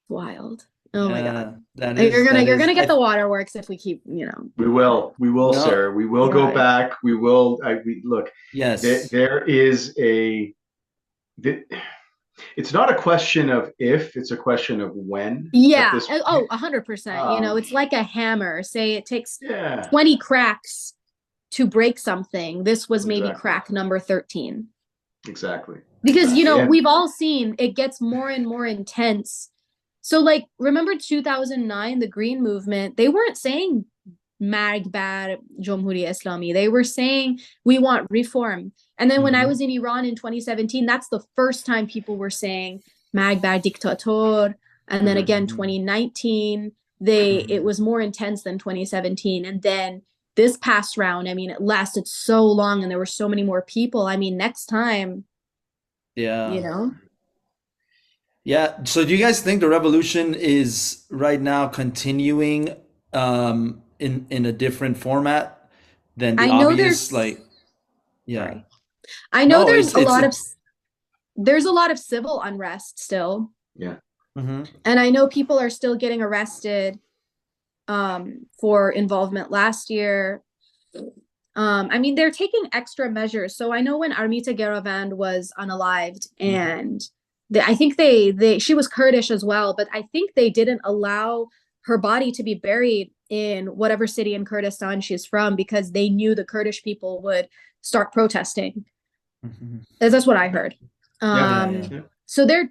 Wild. Oh my God. You're gonna get the waterworks if we keep, We will, Sarah. We will go back. We will. Look. Yes. There is it's not a question of if, it's a question of when. Yeah. 100%. It's like a hammer. Say it takes 20 cracks to break something. This was maybe crack number 13. Exactly. Because, we've all seen it gets more and more intense. So like, remember 2009, the Green Movement, they weren't saying Marg bar Jomhuri Islami. They were saying we want reform. And then when I was in Iran in 2017, that's the first time people were saying Marg bar dictator. And then again, 2019, it was more intense than 2017. And then this past round, I mean, it lasted so long and there were so many more people. I mean, next time, Yeah. So do you guys think the revolution is right now continuing in a different format than the obvious like Sorry. I know there's a lot of civil unrest still. Yeah. And I know people are still getting arrested for involvement last year. I mean, they're taking extra measures. So I know when Armita Geravand was unalived and I think she was Kurdish as well, but I think they didn't allow her body to be buried in whatever city in Kurdistan she's from because they knew the Kurdish people would start protesting. That's what I heard. So they're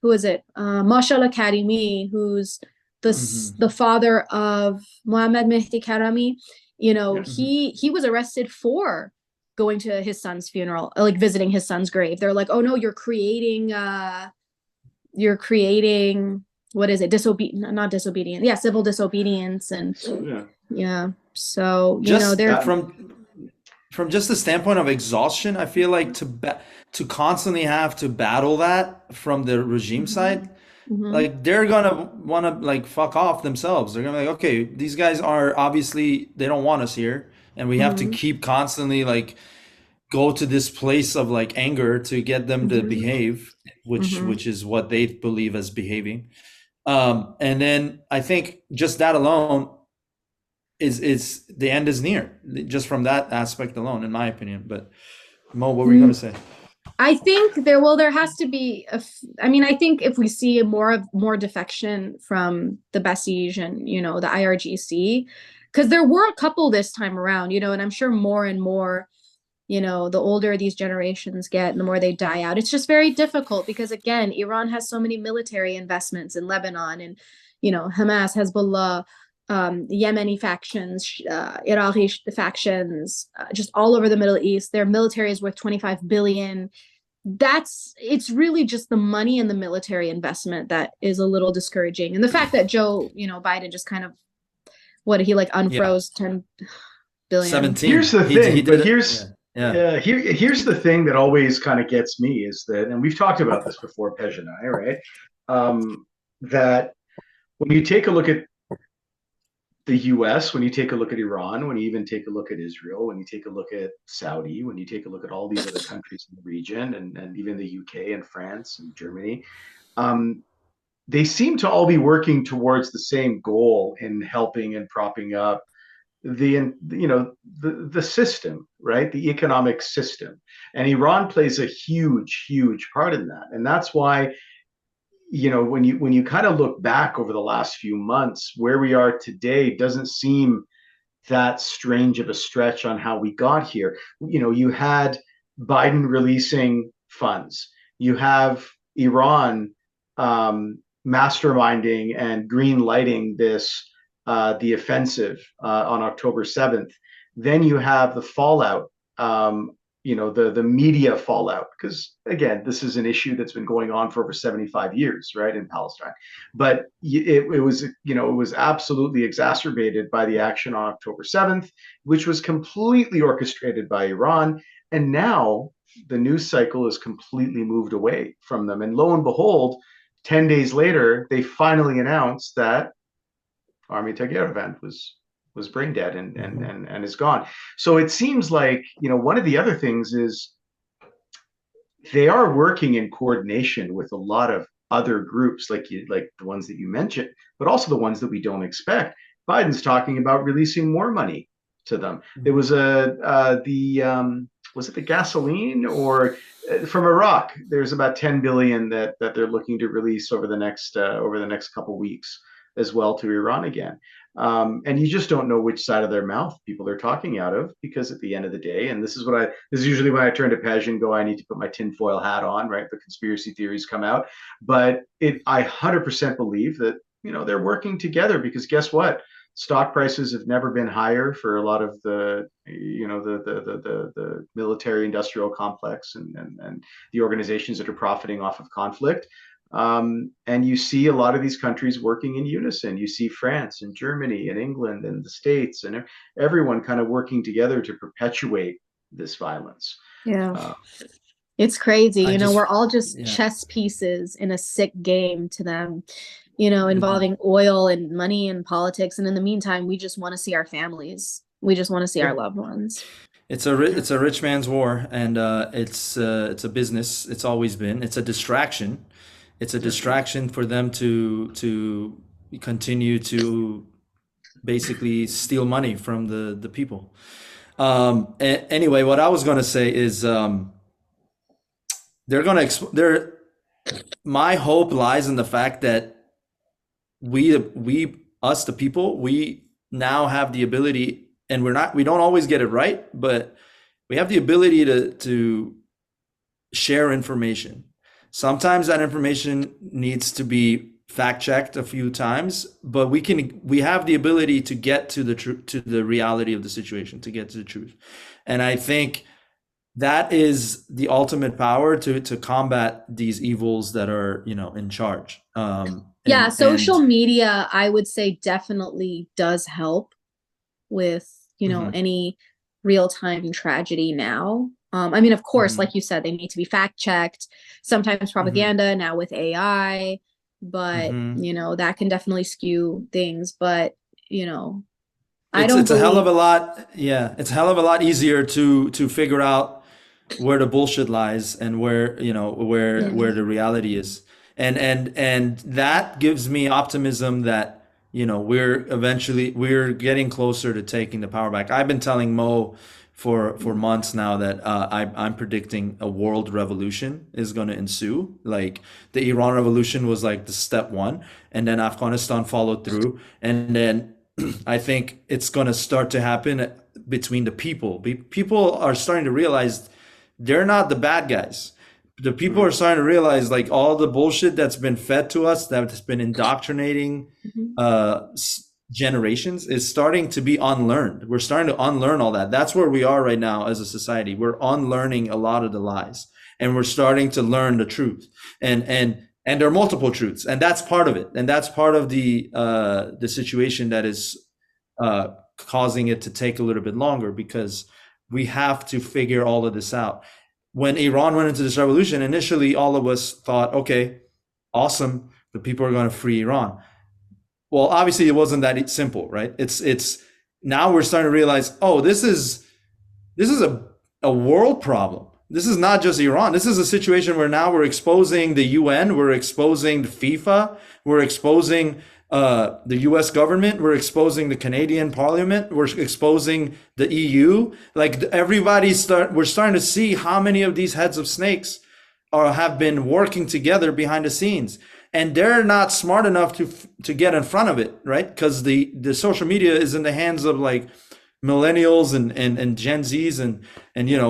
who is it? Mashallah Karimi, who's the father of Muhammad Mehdi Karami. He was arrested for going to his son's funeral, like visiting his son's grave. They're like, oh no, you're creating what is it? Not disobedience. Yeah, civil disobedience. And so they're from just the standpoint of exhaustion, I feel like to constantly have to battle that from the regime side, like they're gonna want to like fuck off themselves. They're gonna be like, okay, these guys are obviously they don't want us here, and we have to keep constantly like go to this place of like anger to get them to behave, which is what they believe as behaving. And then I think just that alone is the end is near, just from that aspect alone, in my opinion. But Mo, what were you going to say? I think there has to be I think if we see more defection from the Basij and the IRGC, because there were a couple this time around, and I'm sure more and more, the older these generations get and the more they die out. It's just very difficult because again, Iran has so many military investments in Lebanon and Hamas, Hezbollah, Yemeni factions, Iraqi factions, just all over the Middle East. Their military is worth 25 billion. It's really just the money and the military investment that is a little discouraging. And the fact that Joe, Biden just kind of, unfroze 10 billion. 17. Here's the thing, here's the thing that always kind of gets me is that, and we've talked about this before, Pej and I, right? That when you take a look at the US, when you take a look at Iran, when you even take a look at Israel, when you take a look at Saudi, when you take a look at all these other countries in the region, and even the UK and France and Germany, um, they seem to all be working towards the same goal in helping and propping up the system, right? The economic system. And Iran plays a huge part in that. And that's why, when you kind of look back over the last few months, where we are today doesn't seem that strange of a stretch on how we got here. You had Biden releasing funds. You have Iran masterminding and green lighting the offensive on October 7th. Then you have the fallout, the media fallout, because again, this is an issue that's been going on for over 75 years, right, in Palestine. But it was absolutely exacerbated by the action on October 7th, which was completely orchestrated by Iran. And now the news cycle is completely moved away from them. And lo and behold, 10 days later, they finally announced that Army Tagirovent was brain dead and is gone. So it seems like, one of the other things is they are working in coordination with a lot of other groups, like the ones that you mentioned, but also the ones that we don't expect. Biden's talking about releasing more money to them. There was was it the gasoline or from Iraq? There's about 10 billion that they're looking to release over the next couple weeks as well to Iran again. And you just don't know which side of their mouth people are talking out of, because at the end of the day, and this is usually when I turn to Pej and go, I need to put my tinfoil hat on, right? The conspiracy theories come out, but I 100% believe that, they're working together, because guess what? Stock prices have never been higher for a lot of the military industrial complex and the organizations that are profiting off of conflict. And you see a lot of these countries working in unison. You see France and Germany and England and the States and everyone kind of working together to perpetuate this violence. Yeah. It's crazy. We're all just yeah. chess pieces in a sick game to them, involving oil and money and politics. And in the meantime, we just want to see our families. We just want to see our loved ones. It's a rich man's war, and it's a business. It's always been. It's a distraction. It's a distraction for them to continue to basically steal money from the people. Anyway, what I was going to say is they're going to my hope lies in the fact that us the people, we now have the ability, and we don't always get it right, but we have the ability to share information. Sometimes that information needs to be fact checked a few times, but we have the ability to get to the reality of the situation, to get to the truth. And I think that is the ultimate power to combat these evils that are, in charge. Social media, I would say, definitely does help with, any real-time tragedy now. Of course, like you said, they need to be fact-checked, sometimes propaganda, now with AI, but, that can definitely skew things. But, it's a hell of a lot. Yeah, it's a hell of a lot easier to figure out where the bullshit lies and where the reality is. And that gives me optimism that, we're getting closer to taking the power back. I've been telling Mo for months now that I'm predicting a world revolution is going to ensue. Like the Iran revolution was like the step one, and then Afghanistan followed through, and then I think it's going to start to happen between the people. People are starting to realize they're not the bad guys. The people are starting to realize, like, all the bullshit that's been fed to us, that's been indoctrinating generations, is starting to be unlearned. We're starting to unlearn all that. That's where we are right now as a society. We're unlearning a lot of the lies, and we're starting to learn the truth. And there are multiple truths, and that's part of it. And that's part of the situation that is causing it to take a little bit longer, because we have to figure all of this out. When Iran went into this revolution, initially all of us thought, okay, awesome, the people are going to free Iran. well, obviously it wasn't that simple, right? It's now we're starting to realize, oh, this is a world problem. This is not just Iran. This is a situation where now we're exposing the UN, we're exposing the FIFA, we're exposing the US government, we're exposing the Canadian Parliament, we're exposing the EU. Like we're starting to see how many of these heads of snakes have been working together behind the scenes. And they're not smart enough to get in front of it, right? Because the social media is in the hands of like millennials and Gen Zs and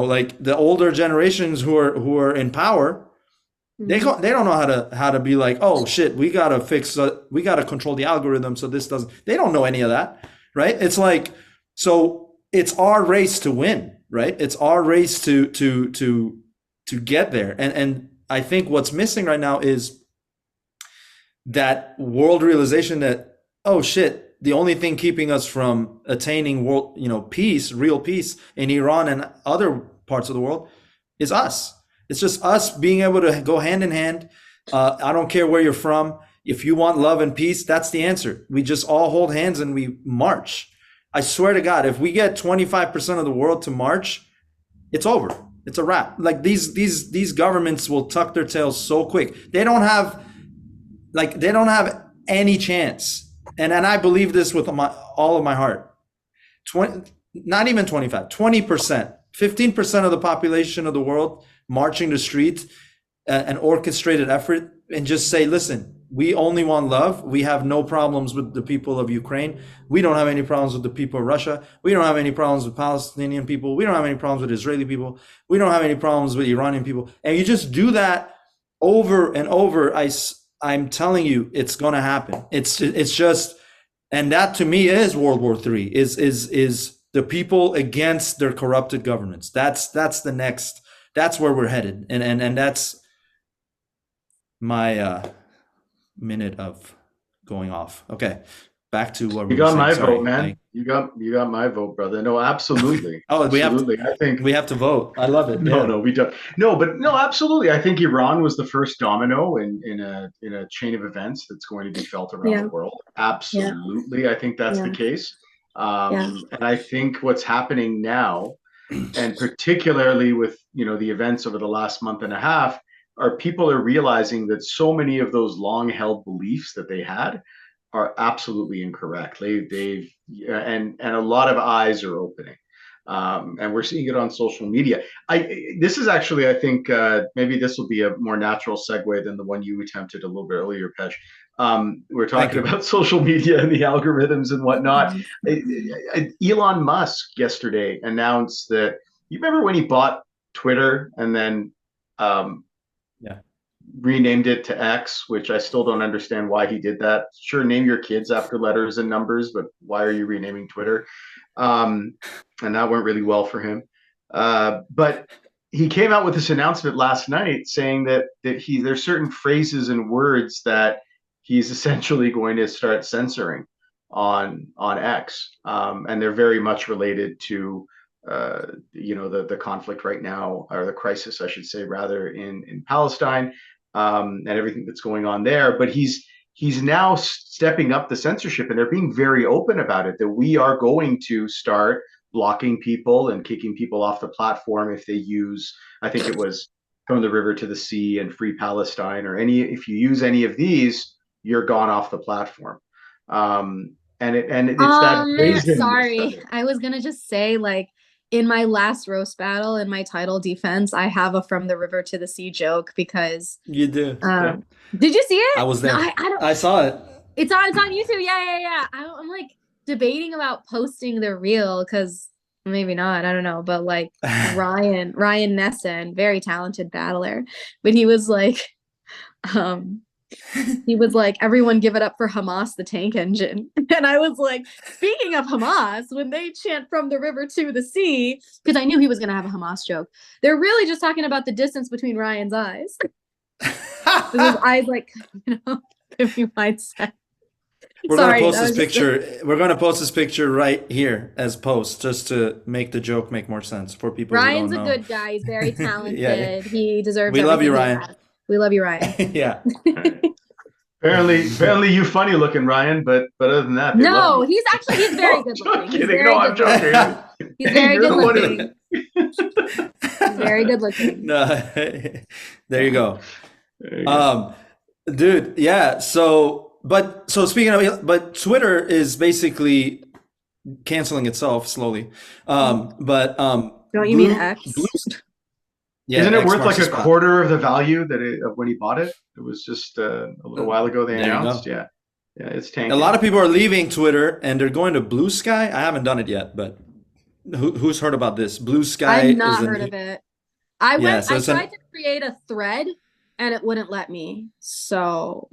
like the older generations who are in power. They don't know how to be like, oh shit, we gotta control the algorithm so this doesn't. They don't know any of that, right? It's like, so it's our race to win, right? It's our race to get there. And I think what's missing right now is that world realization that, oh shit, the only thing keeping us from attaining world, peace, real peace in Iran and other parts of the world is us. It's just us being able to go hand in hand. I don't care where you're from. If you want love and peace, that's the answer. We just all hold hands and we march. I swear to God, if we get 25% of the world to march, it's over. It's a wrap. Like these governments will tuck their tails so quick. They don't have any chance. And I believe this with all of my heart. Not even 25, 20%, 15% of the population of the world marching the streets, an orchestrated effort, and just say, listen, we only want love. We have no problems with the people of Ukraine. We don't have any problems with the people of Russia. We don't have any problems with Palestinian people. We don't have any problems with Israeli people. We don't have any problems with Iranian people. And you just do that over and over. I'm telling you, it's going to happen. It's just, and that to me is World War III, is the people against their corrupted governments. That's the next, that's where we're headed. And that's my minute of going off. Okay. Back to what you got my vote, man. You got my vote, brother. No, absolutely. Oh, absolutely. I think we have to vote. I love it. No, we don't. No, but no, absolutely. I think Iran was the first domino in a chain of events that's going to be felt around the world. Absolutely, I think that's the case. And I think what's happening now, and particularly with the events over the last month and a half, are people are realizing that so many of those long-held beliefs that they had are absolutely incorrect. And a lot of eyes are opening, and we're seeing it on social media. This is actually, I think, maybe this will be a more natural segue than the one you attempted a little bit earlier, Pesh. We're talking about social media and the algorithms and whatnot. Elon Musk yesterday announced that, you remember when he bought Twitter and then renamed it to X, which I still don't understand why he did that. Sure, name your kids after letters and numbers, but why are you renaming Twitter? And that went really well for him. But he came out with this announcement last night saying that there's certain phrases and words that he's essentially going to start censoring on X, and they're very much related to the conflict right now, or the crisis, I should say, rather, in Palestine, and everything that's going on there. But he's now stepping up the censorship, and they're being very open about it, that we are going to start blocking people and kicking people off the platform if they use, I think it was From the River to the Sea and Free Palestine, or if you use any of these, you're gone off the platform. And it's that. Sorry, I was gonna just say, like, in my last roast battle, in my title defense, I have a From the River to the Sea joke because you do. Did you see it? I was there. No, I saw it. It's on YouTube. Yeah. I'm like debating about posting the reel, because maybe not. I don't know. But like Ryan Nessen, very talented battler, but he was like, everyone give it up for Hamas, the tank engine. And I was like, speaking of Hamas, when they chant From the River to the Sea, because I knew he was going to have a Hamas joke, they're really just talking about the distance between Ryan's eyes. His eyes, like, if you might say. We're going to post this picture. We're going to post this picture right here as post, just to make the joke make more sense for people. Ryan's who don't a know. good guy. He's very talented. Yeah. He deserves. We love you, Ryan. We love you, Ryan. Yeah. Apparently, you funny looking, Ryan. But other than that, they love No, you. he's very good I'm looking. He's kidding. No, very I'm good looking. joking. He's Hey, very you're good the one. looking. He's very good looking. No, there you Yeah. go. There you go. Um, dude, yeah. So speaking of, but Twitter is basically canceling itself slowly. Don't you mean Blue, X? yeah, Isn't it X worth marks like the a spot. quarter of the value of when he bought it? It was just a little while ago they There you announced. go. Yeah, yeah, it's A lot tanking. of people are leaving Twitter and they're going to Blue Sky. I haven't done it yet, but who's heard about this? Blue Sky I've is not a heard new, of it. yeah. So I it's an tried to create a thread and it wouldn't let me. So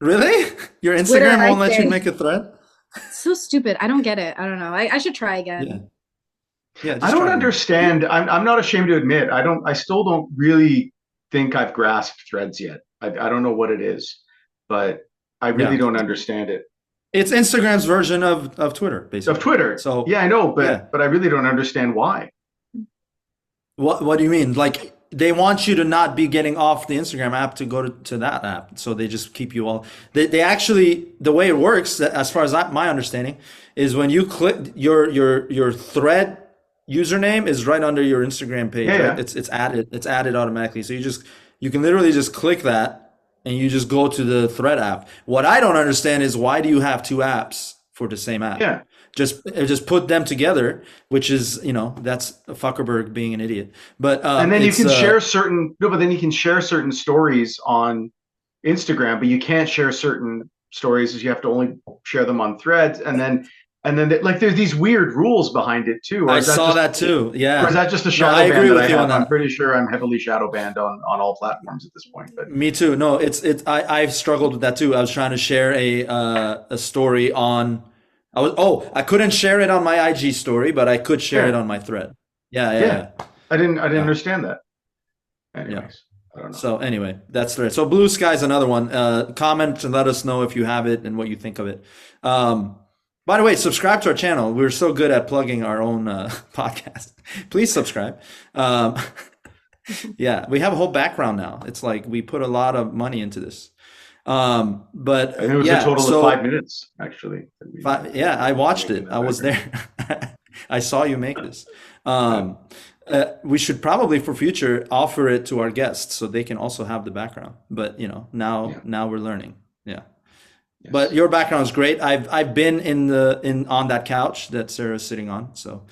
really your Twitter, Instagram I won't let you say, make a thread. it's so stupid. I don't get it. I don't know. I should try Yeah, again. yeah. I Just don't try again. understand. I'm not ashamed to admit. I still don't really think I've grasped Threads yet. I don't know what it is, but I really Yeah, don't understand it. it's Instagram's version of Twitter, Of basically. Twitter, So yeah, I know, yeah. but I really don't understand why. What do you mean? Like they want you to not be getting off the Instagram app to go to that app. So they just keep you all. They actually the way it works, as far as my understanding, is when you click your thread username is right under your Instagram page, Yeah, right? yeah, It's added automatically. So you can literally just click that and you just go to the thread app. What I don't understand is why do you have two apps for the same app? yeah. Just put them together, which is that's Zuckerberg being an idiot. But And then you it's can share certain no, but then you can share certain stories on Instagram, but you can't share certain stories. You have to only share them on Threads, and then like there's these weird rules behind it too. I saw that too. Or is Yeah. that just a No, I shadow ban agree that I with you on have? I'm that. pretty sure I'm heavily shadow banned on all platforms at this point. But Me too. No, I've struggled with that too. I was trying to share a story on. I couldn't share it on my IG story, but I could share it yeah, on my thread. Yeah, yeah, yeah, yeah, I didn't yeah, understand that. yeah. Anyways, I don't know. So anyway, that's the so Blue Sky's another one. Comment and let us know if you have it and what you think of it. Um, by the way, subscribe to our channel. We're so good at plugging our own podcast. Please subscribe. Um, yeah, we have a whole background now. It's like we put a lot of money into this. I think But it was a yeah, total of so 5 minutes actually that yeah, I we watched played in it. the I was background. there. I saw you make this. Yeah. Um, we should probably for future offer it to our guests so they can also have the background. But Yeah. now we're learning. Yeah. But Yes. your background is great. I've been in on that couch that Sarah's sitting on. So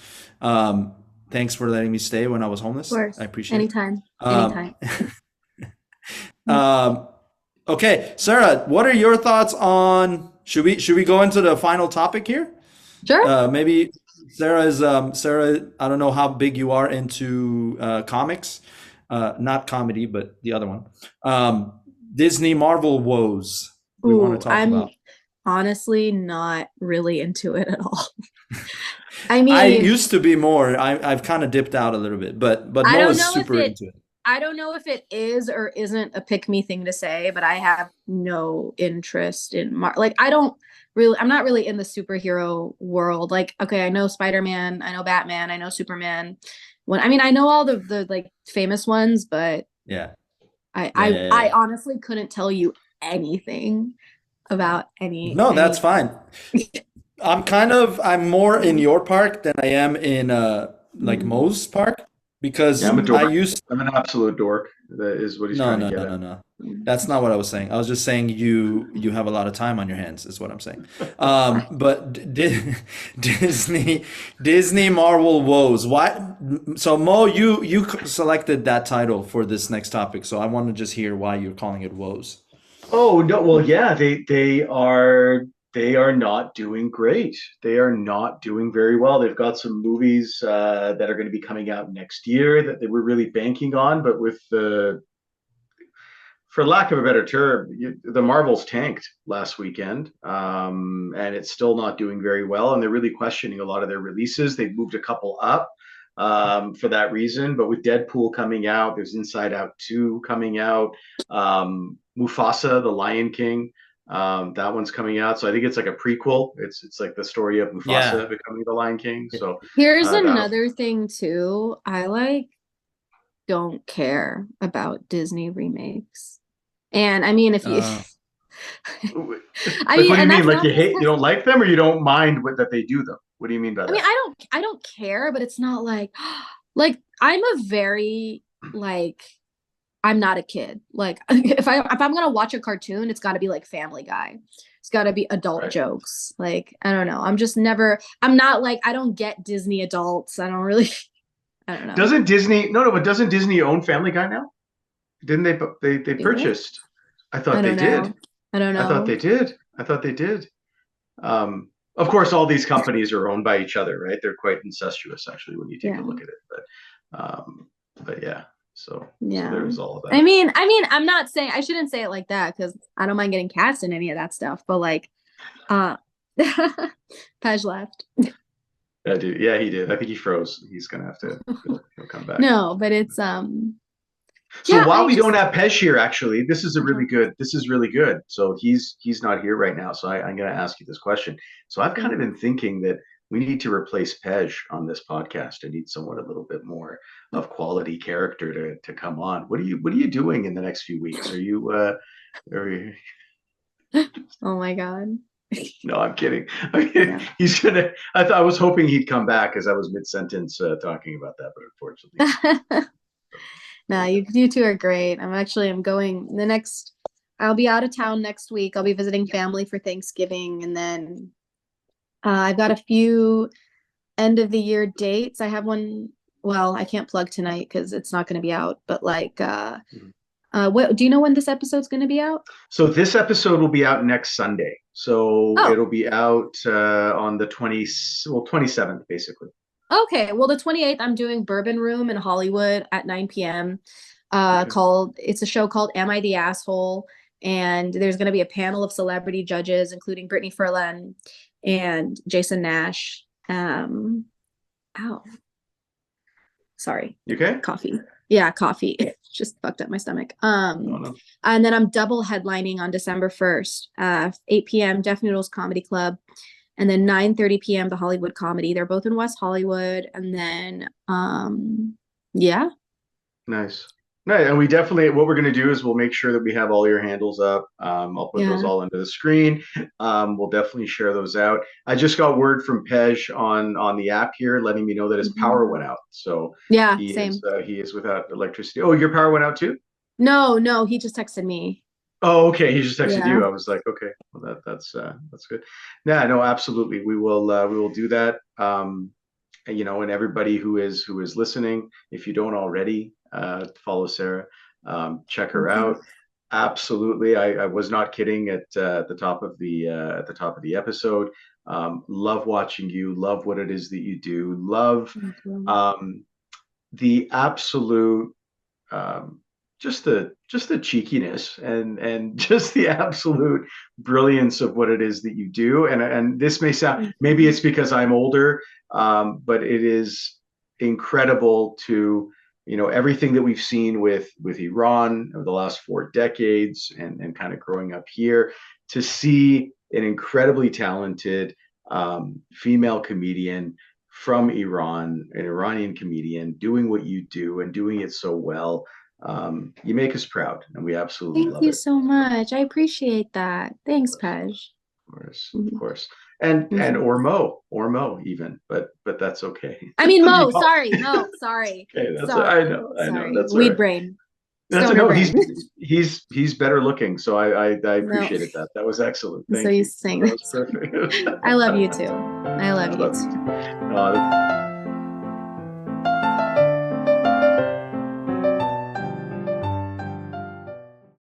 thanks for letting me stay when I was Of homeless. I course. appreciate it. Anytime. Um, Anytime. um, okay, Sarah, what are your thoughts on should we go into the final topic here? Sure. Maybe Sarah. I don't know how big you are into comics, not comedy, but the other one. Disney Marvel woes. We want to Ooh, talk I'm about. honestly not really into it at all. I I mean, used to be more. I've kind of dipped out a little bit, but I Mo don't is know if super it into it. I don't know if it is or isn't a pick me thing to say, but I have no interest in like I'm not really in the superhero world. Like, okay, I know Spider-Man, I know Batman, I know Superman. I know all the like famous ones, but Yeah, I yeah, I yeah, I yeah. honestly couldn't tell you anything about No, that's any. fine. I'm more in your park than I am in like Mm, Mo's park Yeah, I'm a because I dork. used I'm an absolute dork. That is what he's no, trying to no, get no, at. no, no. mm. That's not what I was saying. I was just saying you have a lot of time on your hands, is what I'm saying. But Disney Marvel woes. Why? So Mo, you selected that title for this next topic, so I want to just hear why you're calling it woes. Oh no, well yeah, they are not doing great. They are not doing very well. They've got some movies that are going to be coming out next year that they were really banking on, but with the for lack of a better term, the Marvels tanked last weekend, and it's still not doing very well. And they're really questioning a lot of their releases. They've moved a couple up for that reason. But with Deadpool coming out, there's Inside Out 2 coming out, Mufasa, the Lion King. That one's coming out, so I think it's like a prequel. It's like the story of Yeah. Mufasa becoming the Lion King. So Here's that another thing too. I like don't care about Disney remakes. And I mean, if you Uh, I Like, mean, what do you and mean? that's Like not you don't like them, or you don't mind that they do them? What do you mean by I mean, that? I don't care, but it's not like like I'm a very like I'm not a kid. Like if I'm gonna watch a cartoon, it's gotta be like Family Guy. It's gotta be adult Right. jokes. Like, I don't know. I'm just never I'm not like I don't get Disney adults. I don't really I don't know. Doesn't Disney? No, no, but doesn't Disney own Family Guy now? Didn't they? They Do they? purchased. I I thought they don't did. know. I don't I thought know. they did. I thought they did. Of course, all these companies are owned by each other, right? They're quite incestuous, actually, when you take a Yeah. look at it. But yeah. So Yeah. there's all of that. I'm not saying I shouldn't say it like that because I don't mind getting cast in any of that stuff, but like uh Pej left. Yeah, dude. Yeah, he did. I think he froze. He's gonna have to. He'll come back. No, but it's So yeah, while I we don't just have Pej here, actually, this is a uh-huh. really good. This is really good. So he's not here right now. So I'm going to ask you this question. So I've kind of been thinking that we need to replace Pej on this podcast. I need someone a little bit more of quality character to come on. What are you doing in the next few weeks? Are you Oh my God. No, I'm kidding. I'm kidding. Yeah. He's gonna. I was hoping he'd come back as I was mid sentence talking about that, but unfortunately, No, you two are great. I'm going I'll be out of town next week. I'll be visiting family for Thanksgiving, and then I've got a few end of the year dates. I have one, well, I can't plug tonight because it's not going to be out, but like what do you know when this episode's going to be out? so this episode will be out next Sunday. So Oh, it'll be out on the 27th, basically. okay. Well, the 28th, I'm doing Bourbon Room in Hollywood at 9 p.m. Okay. It's a show called Am I the Asshole? And there's going to be a panel of celebrity judges, including Brittany Furlan and Jason Nash. Ow, sorry, You okay? coffee. Yeah, coffee. It just fucked up my stomach. Oh no. And then I'm double headlining on December 1st, 8 p.m. Deaf Noodles Comedy Club, and then 9:30 p.m. the Hollywood Comedy. They're both in West Hollywood. And then yeah. Nice. No, and we definitely what we're going to do is we'll make sure that we have all your handles up. I'll put those Yeah. all into the screen. We'll definitely share those out. I just got word from Pej on the app here, letting me know that his power went out. So Yeah, same. he is without electricity. Oh, your power went out too? No, he just texted me. Oh, okay. He just texted Yeah. you. I was like, okay, well that's good. Yeah, no, absolutely. We will do that. And everybody who is listening, if you don't already, follow Sarah, check her Thank you. out. Absolutely, I was not kidding at the top of the episode. Love watching you. Love what it is that you do. Love Thank you. the absolute um, just the cheekiness and just the absolute brilliance of what it is that you do. And this may sound, maybe it's because I'm older, but it is incredible to everything that we've seen with Iran over the last 4 decades and kind of growing up here to see an incredibly talented female comedian from Iran, an Iranian comedian, doing what you do and doing it so well. You make us proud, and we absolutely Thank love you it. so much. I appreciate that. Thanks, Pej. Of course, of Mhm. course, and Thank you. or Mo even, but that's okay. I mean, You Mo, call- sorry. okay, I Sorry. know, Sorry. that's all Weed right. brain. That's Stoner no, brain. he's better looking, so I No. appreciated that. That was excellent. So Thank you you. saying That was that. perfect. I love you too. I love I you love you too. too.